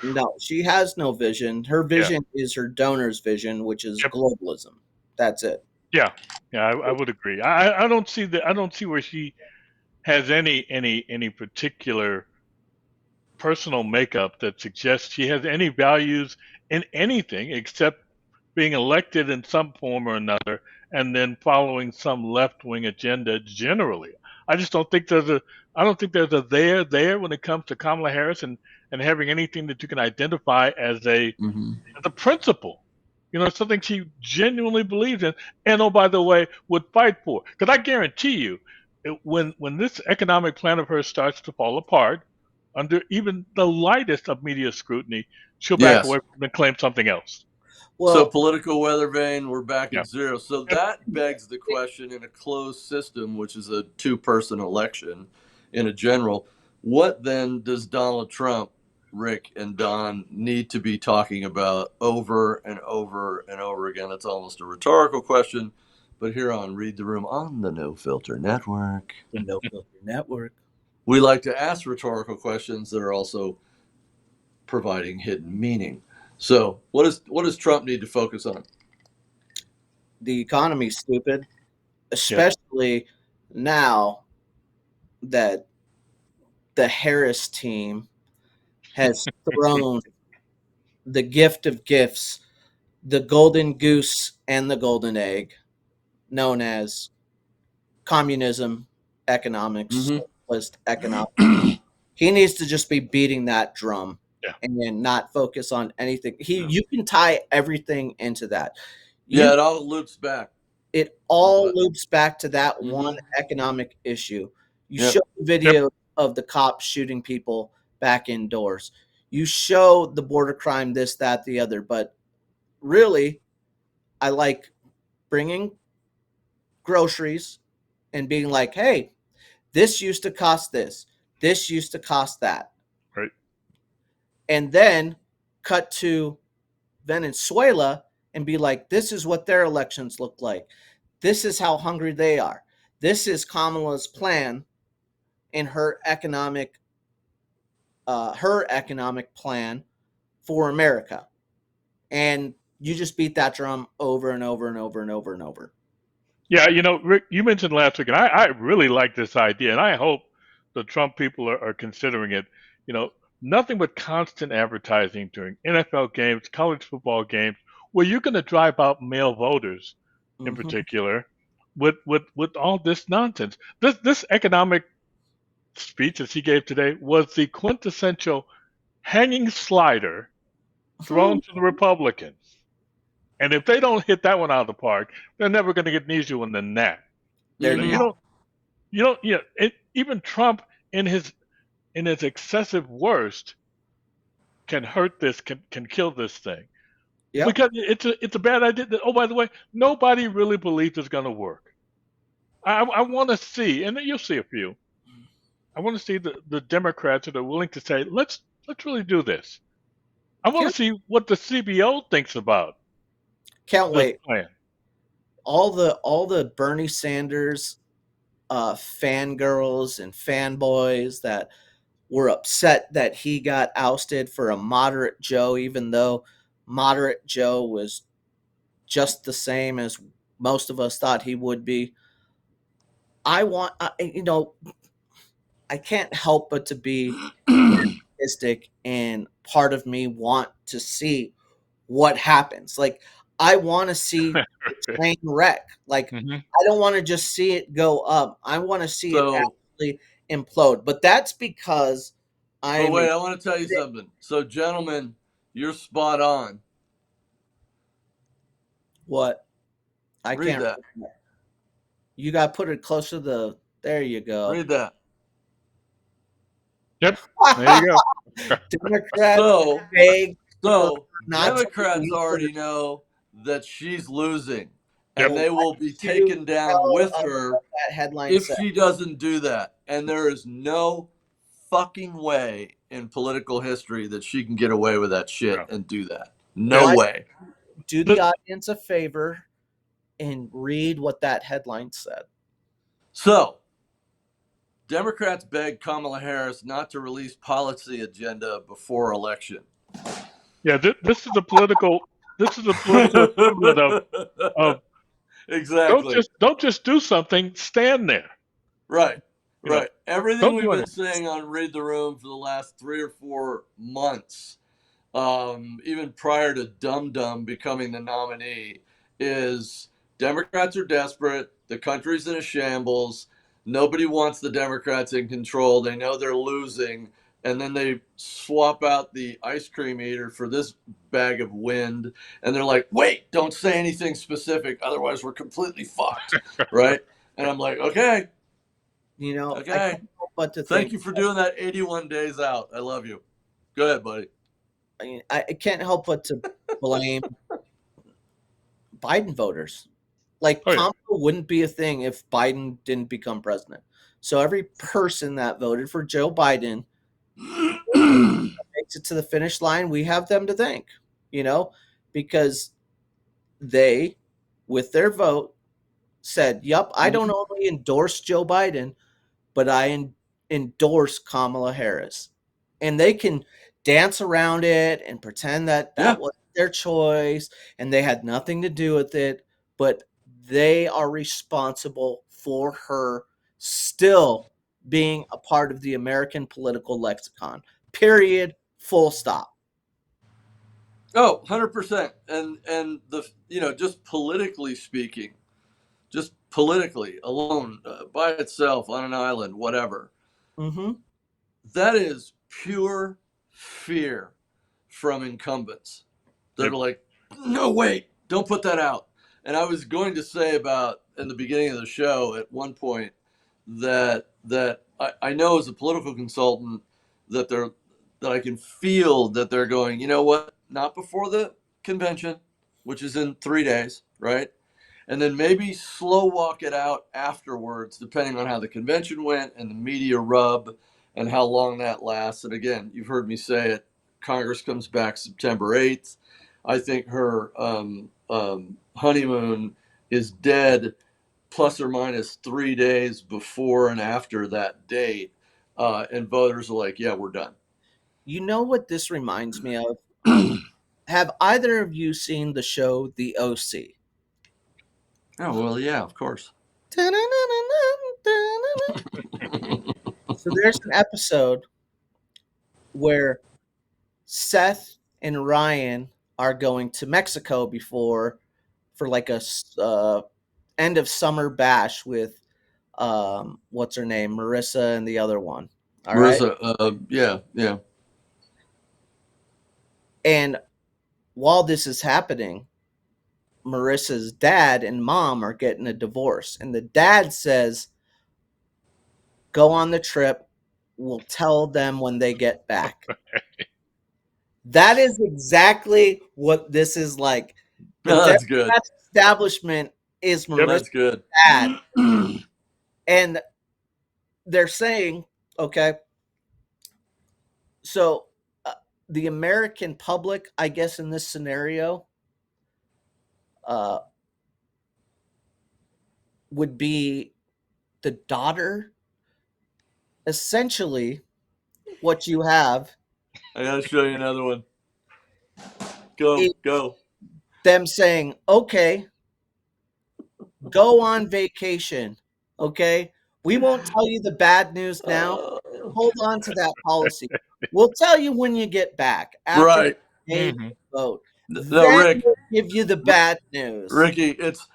no, she has no vision. Her Yeah. vision is her donor's vision, which is Yep. globalism. That's it. Yeah. Yeah. I would agree. I don't see I don't see where she has any particular personal makeup that suggests she has any values in anything except being elected in some form or another and then following some left-wing agenda generally. I just don't think there's a there when it comes to Kamala Harris and having anything that you can identify Mm-hmm. as a principle. Something she genuinely believes in, and oh, by the way, would fight for. Because I guarantee you, when this economic plan of hers starts to fall apart, under even the lightest of media scrutiny, she'll back Yes. away from it and claim something else. So Well, political weather vane, we're back Yeah. at zero. So Yep. that begs the question in a closed system, which is a two-person election in a general, what then does Donald Trump, Rick, and Don need to be talking about over and over and over again? That's almost a rhetorical question, but here on Read the Room on the No Filter Network, the No Filter Network. we like to ask rhetorical questions that are also providing hidden meaning. So what does Trump need to focus on? The economy's stupid, Yep. especially now that the Harris team has thrown the gift of gifts, the golden goose and the golden egg, known as communism, economics, Mm-hmm. socialist economics. He needs to just be beating that drum Yeah. and then not focus on anything. You can tie everything into that. Yeah, You it all loops back. It all But loops back to that one mhm. economic issue. You Yep. show the video of the cops shooting people back indoors. You show the border crime, this, that, the other. But really, I like bringing groceries and being like, hey, this used to cost this. This used to cost that. Right. And then cut to Venezuela and be like, this is what their elections look like. This is how hungry they are. This is Kamala's plan in her economic plan for America. And you just beat that drum over and over and over and over and over. Yeah, Rick, you mentioned last week, and I really like this idea, and I hope the Trump people are considering it. You know, Nothing but constant advertising during NFL games, college football games, where you're going to drive out male voters, in Mm-hmm. particular, with all this nonsense. This economic speech that he gave today was the quintessential hanging slider thrown to the Republicans. And if they don't hit that one out of the park, they're never going to get an easier one than that. They're Mhm. not. Even Trump in his excessive worst can hurt this, can kill this thing. Yep. Because it's a bad idea. Oh, by the way, nobody really believes it's going to work. I want to see, and you'll see a few. I want to see the Democrats that are willing to say, let's really do this. I want to see what the CBO thinks about Can't this wait. plan. All the Bernie Sanders fangirls and fanboys that were upset that he got ousted for a moderate Joe, even though moderate Joe was just the same as most of us thought he would be. I can't help but to be statistic, and part of me want to see what happens. Like, I want to see the train wreck. Like, Hmm. I don't want to just see it go up. I want to see it So, actually implode. But that's because I but am wait, I want to tell you something. So, gentlemen, you're spot on. what I Read can't. that. You got to put it closer to the. There you go. Read that. Yep. There you go. Democrats So, beg for so not to Democrats release the already know that she's losing, Yep. and they will be Why don't you taken down tell with us her what that headline if said? she doesn't do that. And there is no fucking way in political history that she can get away with that shit No. and do that. No Why way. do the audience a favor and read what that headline said? So, Democrats beg Kamala Harris not to release policy agenda before election. Yeah. This is a political. This is a political equivalent of Exactly. don't just do something. Stand there. Right. You know. Right. Everything Don't we've do been anything. saying on Read the Room for the last 3 or 4 months, even prior to Dum Dum becoming the nominee, is Democrats are desperate. The country's in a shambles. Nobody wants the Democrats in control. They know they're losing. And then they swap out the ice cream eater for this bag of wind. And they're like, wait, don't say anything specific. Otherwise, we're completely fucked. Right. And I'm like, okay, You know, I okay. can't help but to Thank think. you for doing that 81 days out. I love you. Go ahead, buddy. I mean, I can't help but to blame Biden voters. Like, Oh yeah. Kamala wouldn't be a thing if Biden didn't become president. So every person that voted for Joe Biden makes it to the finish line, we have them to thank, you know, because they, with their vote, said, "Yup, I don't only endorse Joe Biden, but I endorse Kamala Harris." And they can dance around it and pretend that Yeah. that was their choice and they had nothing to do with it, but they are responsible for her still being a part of the American political lexicon. Period. Full stop. Oh, 100%. And just politically speaking, just politically alone, by itself on an island, whatever. Mm-hmm. That is pure fear from incumbents that Yep. are like, no, wait, don't put that out. And I was going to say about in the beginning of the show at one point that I know as a political consultant that I can feel that they're going, you know what, not before the convention, which is in 3 days, right? And then maybe slow walk it out afterwards, depending on how the convention went and the media rub and how long that lasts. And again, you've heard me say it. Congress comes back September 8th. I think her honeymoon is dead plus or minus 3 days before and after that date. And voters are like, yeah, we're done. You know what this reminds me of? Have either of you seen the show The OC? Oh, well, yeah, of course. So there's an episode where Seth and Ryan are going to Mexico for like a end of summer bash with what's her name, Marissa, and the other one. All right, Marissa, yeah. and while this is happening, Marissa's dad and mom are getting a divorce, and the dad says, "Go on the trip. We'll tell them when they get back." That is exactly what this is like. The No, that's good. Democrat establishment is Yep. Marissa's That's good. dad, and they're saying, okay, so the American public, I guess, in this scenario, uh, would be the daughter. Essentially, what you have I gotta show you another one. Go, is go. them saying, okay, go on vacation. Okay, we won't tell you the bad news now. Hold on to that policy. We'll tell you when you get back after Right. the day Mhm. vote. No, Then Rick, we'll give you the bad news. Ricky, it's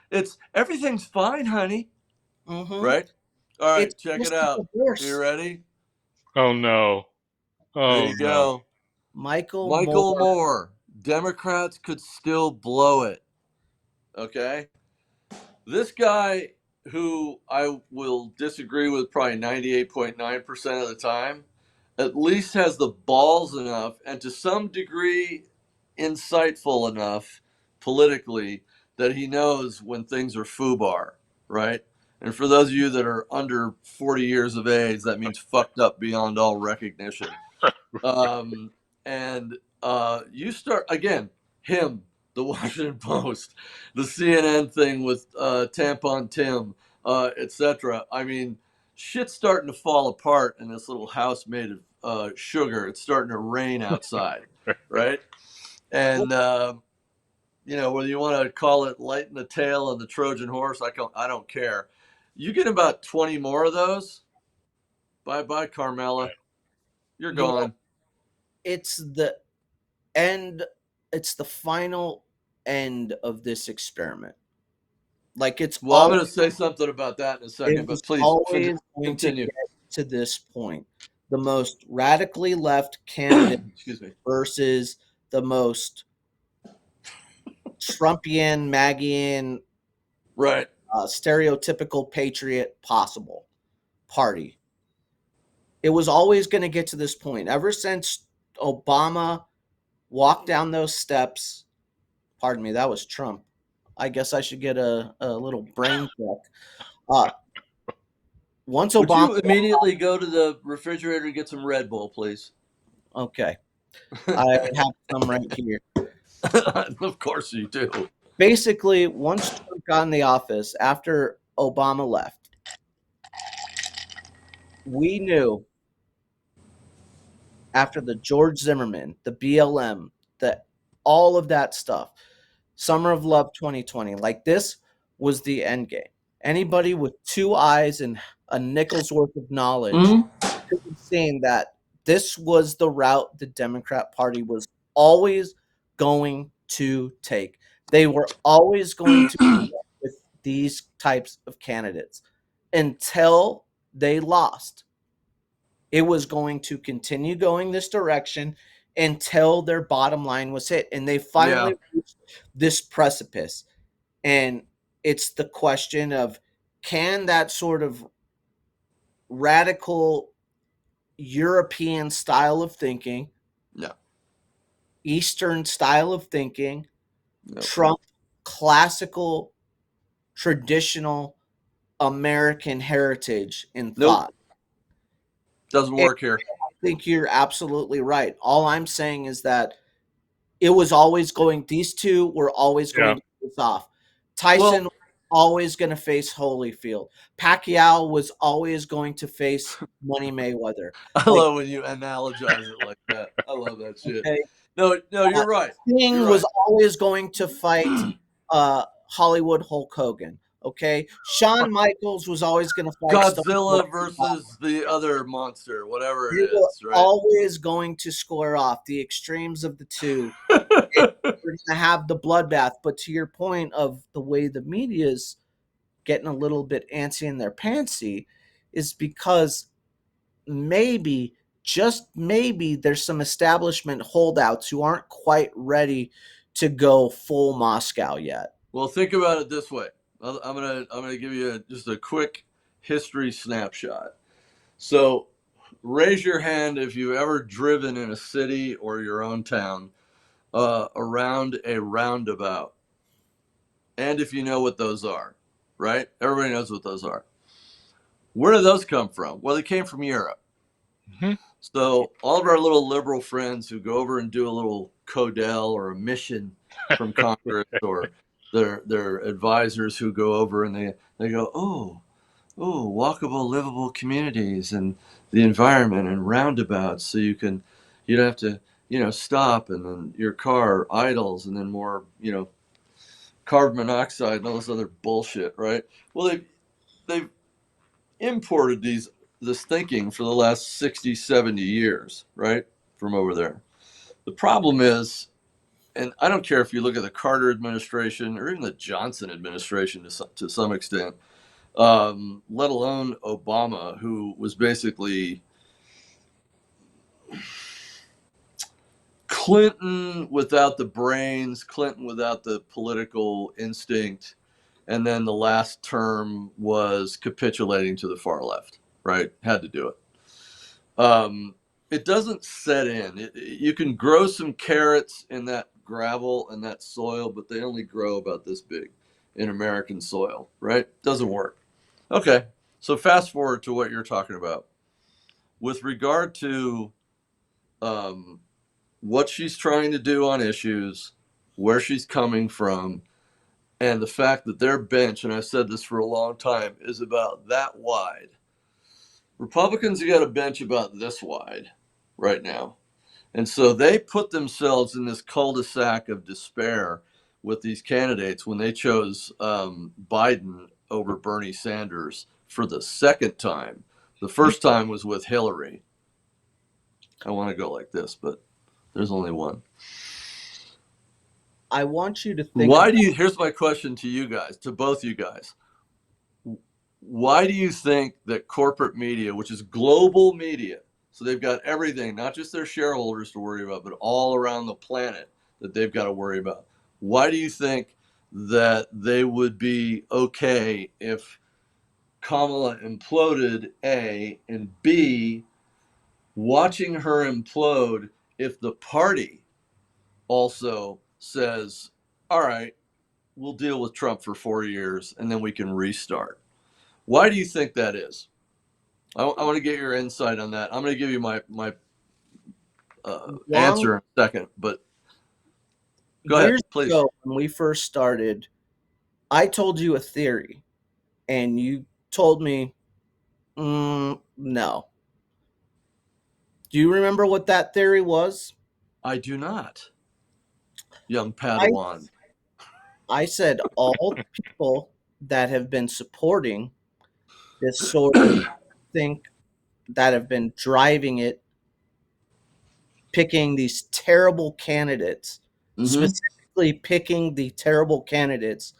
everything's fine, honey. Mm-hmm. Right? All right, It's check it just a out. You divorce. ready? Oh no. Here Oh you no. go. Michael Michael Moore. Moore. Democrats could still blow it. Okay? This guy, who I will disagree with probably 98.9% of the time, at least has the balls enough and to some degree insightful enough politically that he knows when things are foobar, right? And for those of you that are under 40 years of age, that means fucked up beyond all recognition. Um, and you start again, him, the Washington Post, the CNN thing with Tampon Tim, etc. I mean, shit's starting to fall apart in this little house made of sugar. It's starting to rain outside, right? And whether you want to call it lighting the tail of the Trojan horse, I don't care. You get about 20 more of those. Bye bye, Carmela. You're You know, gone. it's the end. It's the final end of this experiment. Like it's Well, I'm all. going to say something about that in a It second, was but please always going to continue. get to this point. The most radically left candidate Excuse me. versus the most Trumpian, Maggian, Right. stereotypical patriot possible party. It was always going to get to this point. Ever since Obama walked down those steps, pardon me, that was Trump. I guess I should get a little brain check. Uh, once Would Obama, you immediately go to the refrigerator and get some Red Bull, please? okay, I have some right here. Of course you do. Basically, once Trump got in the office after Obama left, we knew after the George Zimmerman, the BLM, the all of that stuff, Summer of Love 2020, like this was the end game. Anybody with two eyes and a nickel's worth of knowledge Hmm. could have seen that this was the route the Democrat Party was always going to take. They were always going to with these types of candidates until they lost. It was going to continue going this direction until their bottom line was hit. And they Yeah. finally reached this precipice. And it's the question of can that sort of radical European style of thinking, No. Eastern style of thinking, No. trump classical, traditional American heritage in Nope. thought? Doesn't And work here. I think you're absolutely right. All I'm saying is that it was always going, these two were always Yeah. going to face off. Tyson Well, was always going to face Holyfield. Pacquiao was always going to face Money Mayweather. I Like, love when you analogize it like that. I love that shit. okay, No, you're right. Sting You're was right. always going to fight Hollywood Hulk Hogan. Okay, Shawn Michaels was always going to fight Stone Cold. Godzilla versus the other monster, whatever it They were is, right? always going to square off the extremes of the two. We're going to have the bloodbath. But to your point of the way the media is getting a little bit antsy in their pantsy, is because maybe, just maybe, there's some establishment holdouts who aren't quite ready to go full Moscow yet. Well, think about it this way. I'm gonna give you just a quick history snapshot. So, raise your hand if you've ever driven in a city or your own town around a roundabout, and if you know what those are, right? Everybody knows what those are. Where do those come from? Well, they came from Europe. Mhm. So all of our little liberal friends who go over and do a little Codel or a mission from Congress, or their advisors who go over and they go, walkable, livable communities and the environment and roundabouts, so you don't have to stop, and then your car idles, and then more carbon monoxide and all this other bullshit, right? Well, they've imported this thinking for the last 60, 70 years, right? From over there. The problem is, and I don't care if you look at the Carter administration or even the Johnson administration to some extent, let alone Obama, who was basically Clinton without the brains, Clinton without the political instinct, and then the last term was capitulating to the far left, right? Had to do it. It doesn't set in. You can grow some carrots in that gravel and that soil, but they only grow about this big in American soil, right? Doesn't work. Okay, so fast forward to what you're talking about. With regard to what she's trying to do on issues, where she's coming from, and the fact that their bench, and I've said this for a long time, is about that wide. Republicans have got a bench about this wide right now. And so they put themselves in this cul-de-sac of despair with these candidates when they chose Biden over Bernie Sanders for the second time. The first time was with Hillary. I want to go like this, but there's only one. I want you to think. Here's my question to you guys, to both you guys. Why do you think that corporate media, which is global media, so they've got everything, not just their shareholders to worry about, but all around the planet that they've got to worry about. Why do you think that they would be okay if Kamala imploded, A, and B, watching her implode if the party also says, all right, we'll deal with Trump for 4 years and then we can restart? Why do you think that is? I want to get your insight on that. I'm going to give you my answer in a second, but go ahead, please. Years ago, when we first started, I told you a theory, and you told me, no. Do you remember what that theory was? I do not, young Padawan. I said all the people that have been supporting this sort of thing, that have been driving it, picking these terrible candidates, specifically picking the terrible candidates,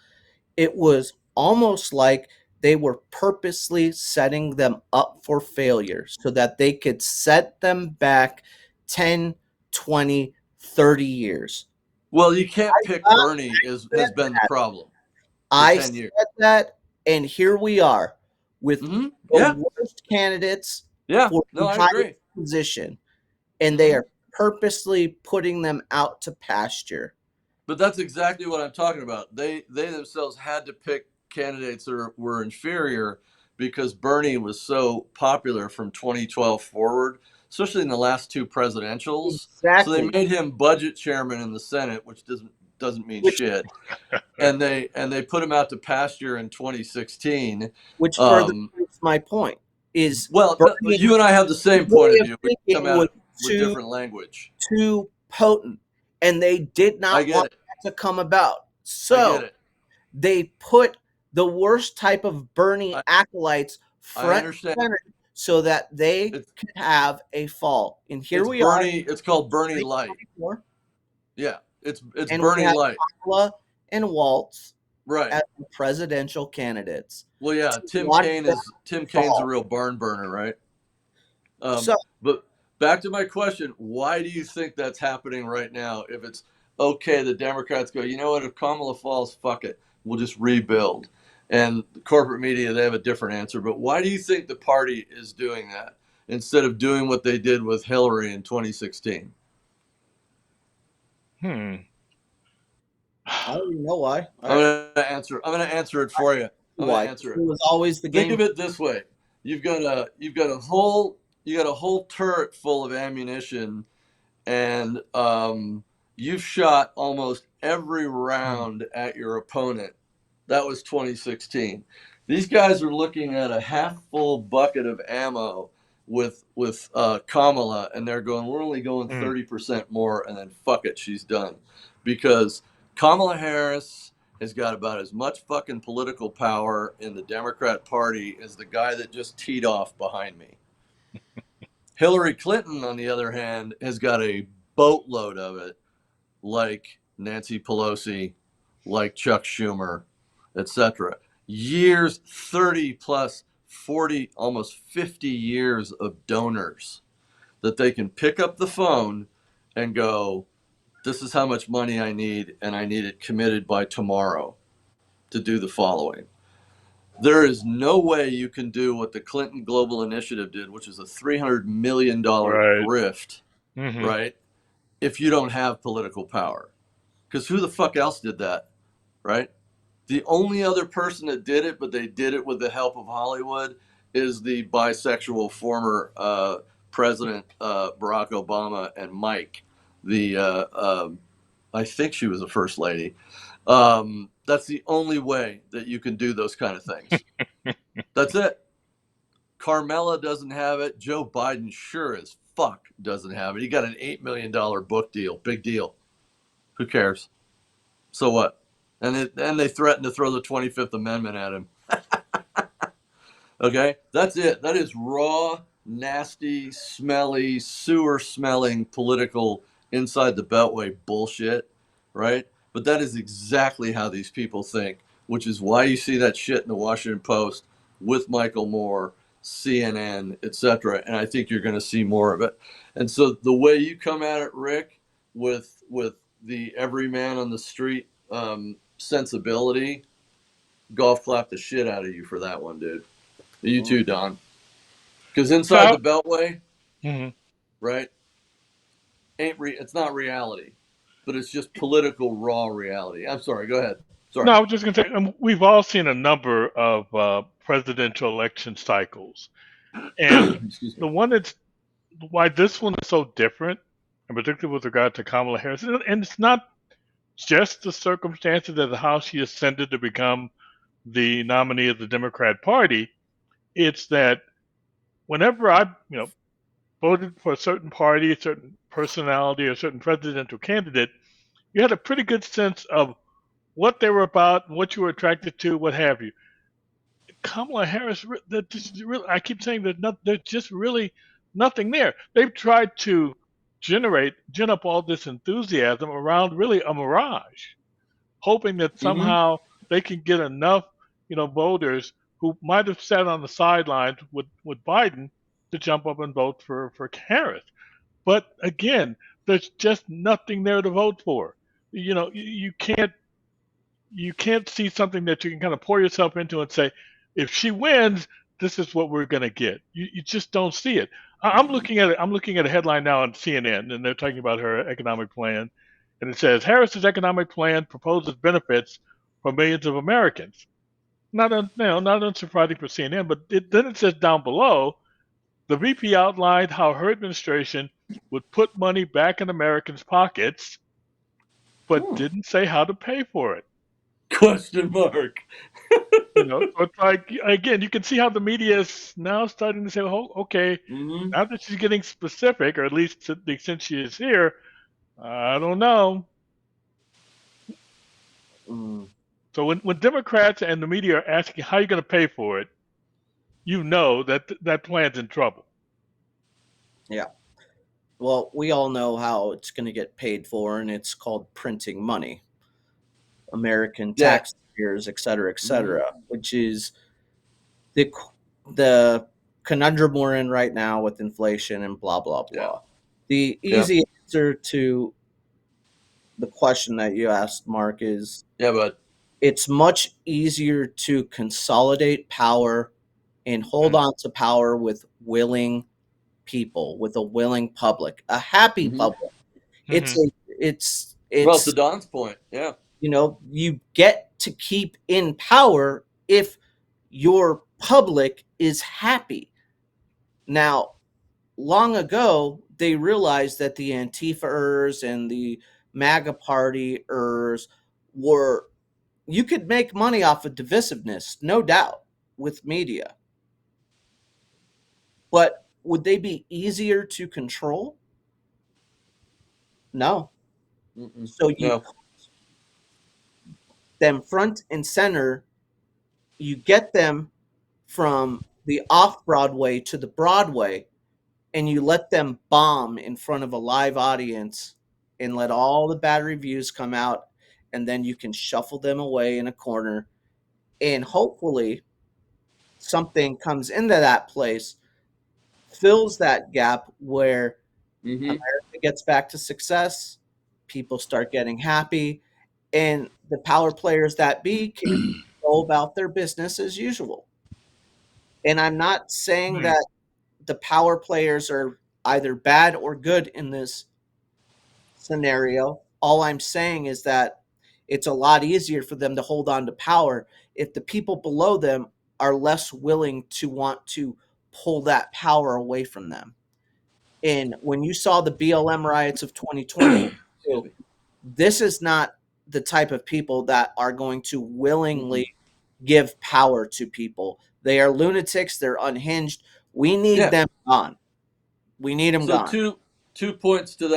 it was almost like they were purposely setting them up for failure so that they could set them back 10, 20, 30 years. Well, you can't pick Bernie has been the problem for I 10 said years. that, and here we are with the worst candidates for the highest position, and they are purposely putting them out to pasture. But that's exactly what I'm talking about. They themselves had to pick candidates that were inferior because Bernie was so popular from 2012 forward, especially in the last two presidentials. Exactly. So they made him budget chairman in the Senate, which doesn't mean shit. And they put him out to pasture in 2016. Which further proves my point. Is Bernie, you and I have the same point of view. We come at it with different language. Too potent, and they did not want that to come about. So they put the worst type of Bernie acolytes front and center so that they could have a fall. And here we are. It's called Bernie Light. Yeah, it's and Bernie Light. Kamala and Waltz, right, as the presidential candidates. Well, yeah, Tim Kaine's a real barn burner, right? But back to my question: why do you think that's happening right now? If it's okay, the Democrats go, you know what? If Kamala falls, fuck it, we'll just rebuild. And the corporate media, they have a different answer. But why do you think the party is doing that instead of doing what they did with Hillary in 2016? I don't know why. I'm gonna answer it for you. I'm gonna answer it. It was always the game. Think of it this way: you've got a whole turret full of ammunition, and you've shot almost every round at your opponent. That was 2016. These guys are looking at a half full bucket of ammo with Kamala, and they're going, we're only going 30% more, and then fuck it, she's done. Because Kamala Harris has got about as much fucking political power in the Democrat Party as the guy that just teed off behind me. Hillary Clinton, on the other hand, has got a boatload of it, like Nancy Pelosi, like Chuck Schumer, etc. Years, 30 plus 40, almost 50 years of donors that they can pick up the phone and go, this is how much money I need, and I need it committed by tomorrow to do the following. There is no way you can do what the Clinton Global Initiative did, which is a $300 million Right. grift, Mm-hmm. right? If you don't have political power. Because who the fuck else did that, right? The only other person that did it, but they did it with the help of Hollywood, is the bisexual former President Barack Obama and Mike, I think she was a first lady. That's the only way that you can do those kind of things. That's it. Carmela doesn't have it. Joe Biden sure as fuck doesn't have it. He got an $8 million book deal. Big deal. Who cares? So what? And they threatened to throw the 25th Amendment at him. Okay? That's it. That is raw, nasty, smelly, sewer-smelling political inside the Beltway bullshit, right? But that is exactly how these people think, which is why you see that shit in the Washington Post with Michael Moore, CNN, etc. And I think you're going to see more of it. And so the way you come at it, Rick, with the every man on the street sensibility, golf clap the shit out of you for that one, dude. You too, Don. Because inside the Beltway, mm-hmm. right, it's not reality, but it's just political raw reality. I'm sorry. Go ahead. Sorry. No, I was just going to say, we've all seen a number of presidential election cycles. And the one that's why this one is so different, and particularly with regard to Kamala Harris, and it's not just the circumstances of how she ascended to become the nominee of the Democrat Party. It's that whenever I, voted for a certain party, a certain personality, or a certain presidential candidate, you had a pretty good sense of what they were about, what you were attracted to, what have you. Kamala Harris, I keep saying that there's just really nothing there. They've tried to gin up all this enthusiasm around really a mirage, hoping that somehow they can get enough, voters who might have sat on the sidelines with Biden to jump up and vote for Harris. But again, there's just nothing there to vote for. You can't see something that you can kind of pour yourself into and say, if she wins, this is what we're going to get. You just don't see it. I'm looking at it. I'm looking at a headline now on CNN, and they're talking about her economic plan, and it says Harris's economic plan proposes benefits for millions of Americans. Not unsurprising for CNN, but then it says down below, the VP outlined how her administration would put money back in Americans' pockets, but didn't say how to pay for it. Question mark. So it's like, again, you can see how the media is now starting to say, oh, okay, now that she's getting specific, or at least to the extent she is here, I don't know. So when Democrats and the media are asking how you're going to pay for it, you know that plan's in trouble. Yeah. Well, we all know how it's going to get paid for, and it's called printing money. American taxpayers, et cetera, which is the conundrum we're in right now with inflation and blah, blah, blah. Yeah. The easy answer to the question that you asked, Mark, is it's much easier to consolidate power and hold on to power with willing people, with a willing public, a happy public. It's well, to Don's point, yeah. You get to keep in power if your public is happy. Now, long ago, they realized that the Antifa-ers and the MAGA party-ers you could make money off of divisiveness, no doubt, with media. But would they be easier to control? No. So them front and center. You get them from the off Broadway to the Broadway, and you let them bomb in front of a live audience and let all the bad reviews come out, and then you can shuffle them away in a corner, and hopefully something comes into that place, fills that gap where Mm-hmm. America gets back to success, people start getting happy, and the power players that be can go about their business as usual. And I'm not saying that the power players are either bad or good in this scenario. All I'm saying is that it's a lot easier for them to hold on to power if the people below them are less willing to want to pull that power away from them. And when you saw the BLM riots of 2020, Excuse me. this is not the type of people that are going to willingly Mm-hmm. give power to people. They are lunatics, they're unhinged. We need Yeah. them gone. We need them So gone. two points to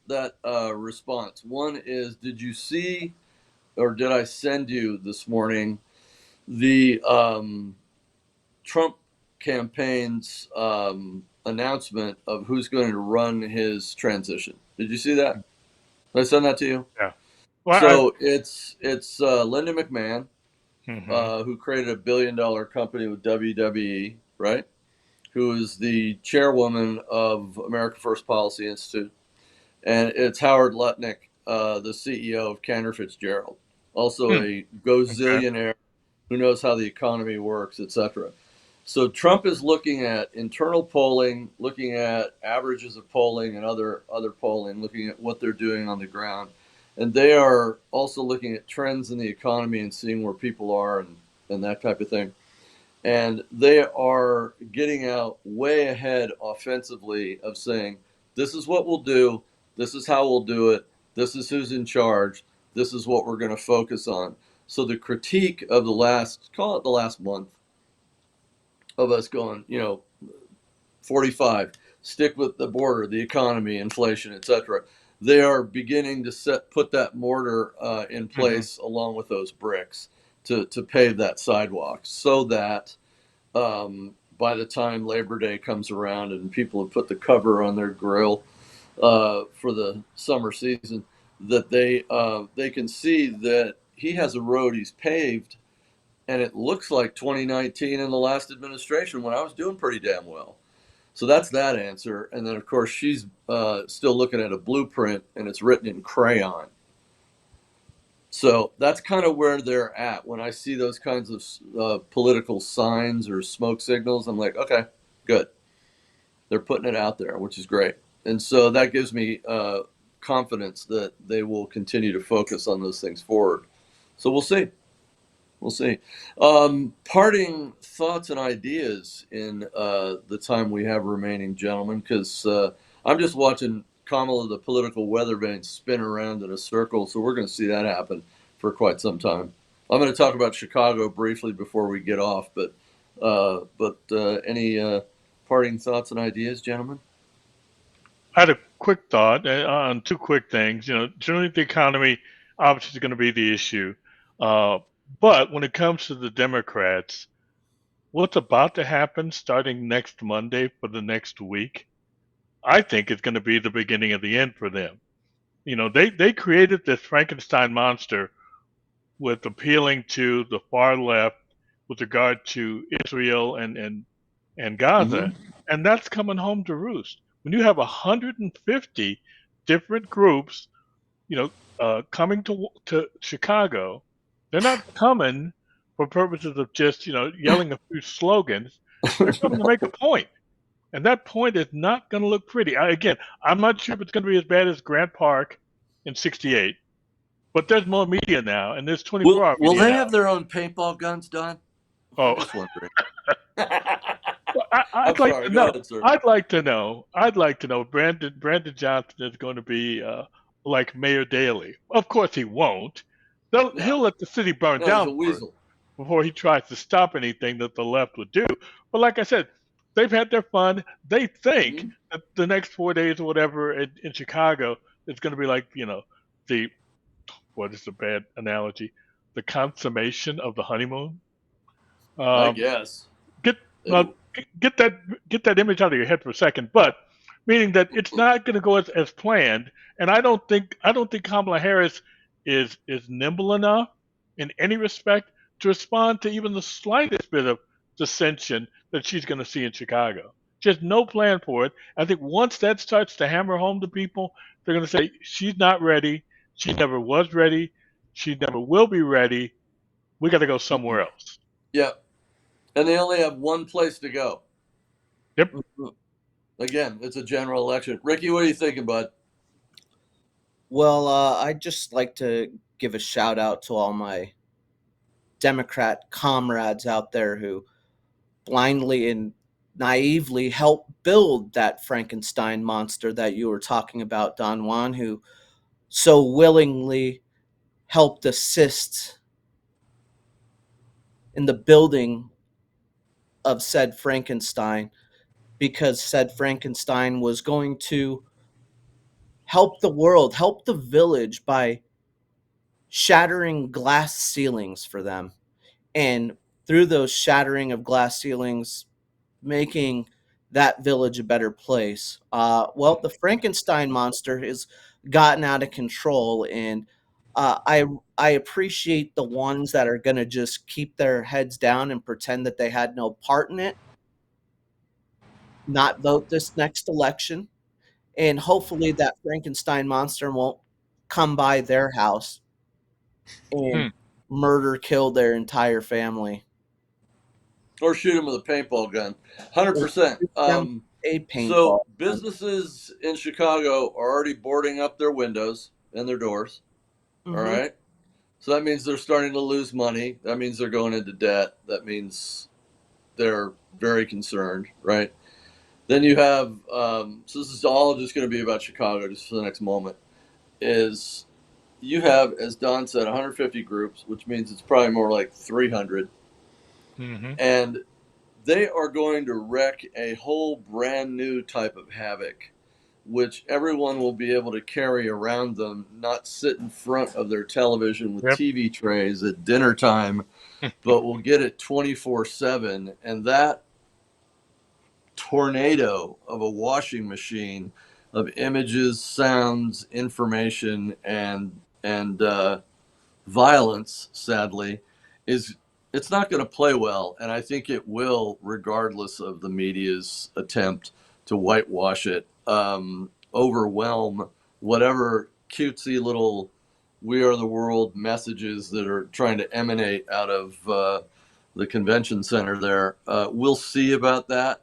that response. One is, did you see, or did I send you this morning the Trump campaign's announcement of who's going to run his transition? Did you see that? Did I send that to you? Yeah. Well, So it's Linda McMahon, mhm. who created $1 billion company with WWE, right? Who is the chairwoman of America First Policy Institute, and it's Howard Lutnick, the CEO of Cantor Fitzgerald, also a Okay. gazillionaire who knows how the economy works, etc. So Trump is looking at internal polling, looking at averages of polling and other polling, looking at what they're doing on the ground, and they are also looking at trends in the economy and seeing where people are and that type of thing. And they are getting out way ahead offensively of saying, this is what we'll do, this is how we'll do it, this is who's in charge, this is what we're going to focus on. So the critique of the last, call it the last month, of us going, 45, stick with the border, the economy, inflation, etc. They are beginning to put that mortar in Hmm. place along with those bricks to pave that sidewalk so that by the time Labor Day comes around and people have put the cover on their grill for the summer season, that they can see that he has a road he's paved, and it looks like 2019 in the last administration when I was doing pretty damn well. So that's that answer. And then, of course, she's still looking at a blueprint, and it's written in crayon. So that's kind of where they're at. When I see those kinds of political signs or smoke signals, I'm like, okay, good. They're putting it out there, which is great. And so that gives me confidence that they will continue to focus on those things forward. So we'll see. We'll see. Parting thoughts and ideas in the time we have remaining, gentlemen, because I'm just watching Kamala the political weathervane spin around in a circle, so we're going to see that happen for quite some time. I'm going to talk about Chicago briefly before we get off, but any parting thoughts and ideas, gentlemen? I had a quick thought on two quick things. Generally the economy obviously is going to be the issue, uh, but when it comes to the Democrats, what's about to happen starting next Monday for the next week, I think is going to be the beginning of the end for them. They created this Frankenstein monster with appealing to the far left with regard to Israel and Gaza, Mm-hmm. and that's coming home to roost. When you have 150 different groups, coming to Chicago, they're not coming for purposes of just yelling a few slogans. They're coming to make a point, and that point is not going to look pretty. Again, I'm not sure if it's going to be as bad as Grant Park in '68, but there's more media now, and there's 24-hour Will media they now. have their own paintball guns, Don? I'm Oh, just wondering. well, I'm I'd like sorry. to Go know. ahead, sir. I'd like to know. I'd like to know. Brandon Johnson is going to be like Mayor Daley. Of course, he won't. No, He'll let the city burn no, he's down a first weasel. before he tries to stop anything that the left would do. But like I said, they've had their fun. They think Mm-hmm. that the next 4 days or whatever in Chicago is going to be like the what is a bad analogy? the consummation of the honeymoon. I Um, guess. get well, get that image out of your head for a second, but meaning that it's not going to go as planned, and I don't think Kamala Harris is nimble enough in any respect to respond to even the slightest bit of dissension that she's going to see in Chicago. Just no plan for it. I think once that starts to hammer home to people, they're going to say she's not ready. She never was ready. She never will be ready. We got to go somewhere else. Yeah. And they only have one place to go. Yep. Again, it's a general election. Ricky, what are you thinking, bud? Well, I'd just like to give a shout out to all my Democrat comrades out there who blindly and naively helped build that Frankenstein monster that you were talking about, Don Juan, who so willingly helped assist in the building of said Frankenstein, because said Frankenstein was going to help the world, help the village by shattering glass ceilings for them. And through those shattering of glass ceilings, making that village a better place. Well, the Frankenstein monster has gotten out of control, and I appreciate the ones that are going to just keep their heads down and pretend that they had no part in it, not vote this next election, and hopefully that Frankenstein monster won't come by their house and Hmm. murder, kill their entire family. Or shoot him with a paintball gun. 100%. Give them a paintball So gun. businesses in Chicago are already boarding up their windows and their doors. All Mm-hmm. right. So that means they're starting to lose money. That means they're going into debt. That means they're very concerned, right? Then you have, so this is all just going to be about Chicago just for the next moment, is you have, as Don said, 150 groups, which means it's probably more like 300. Mm-hmm. And they are going to wreak a whole brand new type of havoc, which everyone will be able to carry around them, not sit in front of their television with Yep. TV trays at dinner time, but will get it 24/7. And that tornado of a washing machine of images, sounds, information, and violence, sadly, is it's not going to play well, and I think it will, regardless of the media's attempt to whitewash it, overwhelm whatever cutesy little "We Are the World" messages that are trying to emanate out of the convention center there. We'll see about that.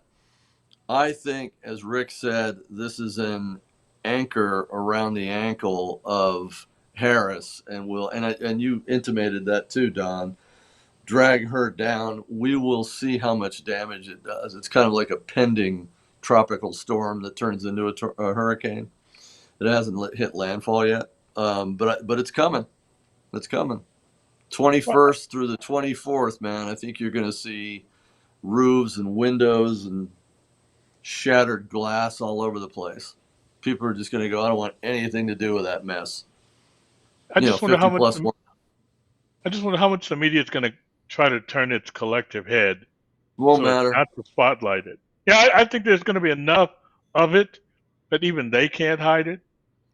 I think, as Rick said, this is an anchor around the ankle of Harris, and and you intimated that too, Don. Drag her down. We will see how much damage it does. It's kind of like a pending tropical storm that turns into a hurricane. It hasn't hit landfall yet, but it's coming. It's coming. Well, 21st through the 24th, man. I think you're going to see roofs and windows and shattered glass all over the place. People are just going to go, I don't want anything to do with that mess. I just wonder 50 how much. plus one. I just wonder how much the media is going to try to turn its collective head Won't so as matter. not to spotlight it. Yeah, I think there's going to be enough of it that even they can't hide it.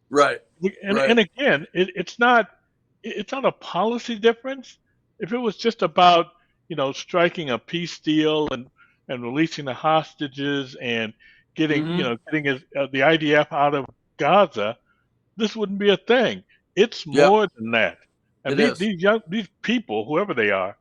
Right. And Right. again, it's not a policy difference. If it was just about striking a peace deal and releasing the hostages and getting Mm-hmm. the IDF out of Gaza, this wouldn't be a thing. It's Yep. more than that. And It these is. these young these people, whoever they are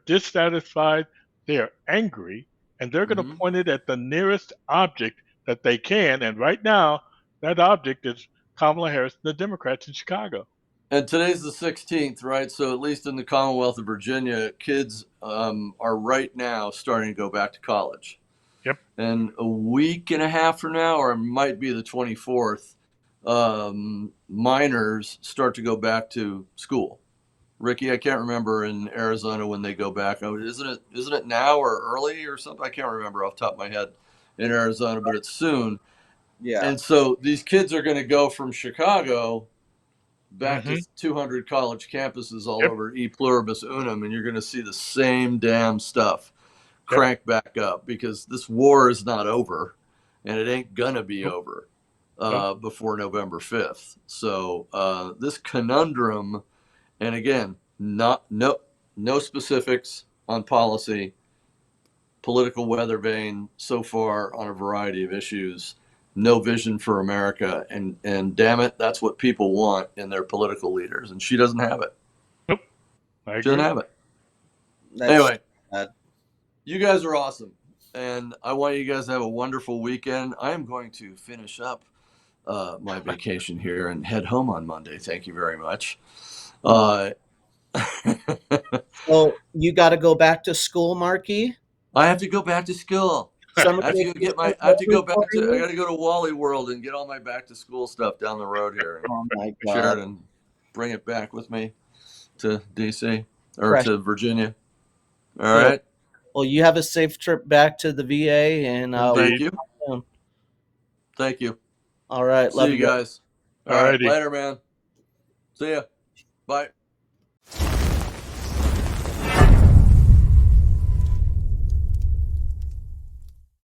dissatisfied, they are angry, and they're going to Mm-hmm. point it at the nearest object that they can. And right now, that object is Kamala Harris and the Democrats in Chicago. And today's the 16th, right? So at least in the Commonwealth of Virginia, kids are right now starting to go back to college. Yep. And a week and a half from now, or it might be the 24th, minors start to go back to school. Ricky, I can't remember in Arizona when they go back. Oh, isn't it now or early or something? I can't remember off the top of my head in Arizona, but it's soon. Yeah. And so these kids are going to go from Chicago back to 200 college campuses all Yep. over e pluribus unum, and you're going to see the same damn stuff Yep. crank back up, because this war is not over, and it ain't gonna be over before November 5th. So this conundrum, and again, no specifics on policy, political weather vane so far on a variety of issues, no vision for America, and damn it, that's what people want in their political leaders, and she doesn't have it. Nope. I She doesn't agree. have it. That's Anyway, sad. you guys are awesome, and I want you guys to have a wonderful weekend. I am going to finish up my vacation here and head home on Monday. Thank you very much. So you got to go back to school, Marky. I have to go back to school. Summer I have to go vacation I have to go over back for to. I you? got to go to Wally World and get all my back to school stuff down the road here. Oh my Share God. it and bring it back with me to DC or Precious. to Virginia. All Good. right. Well, you have a safe trip back to the VA, and Thank you. soon. Thank you. All right. See Love you you guys. All right. Alrighty. Later, man. See ya. Bye.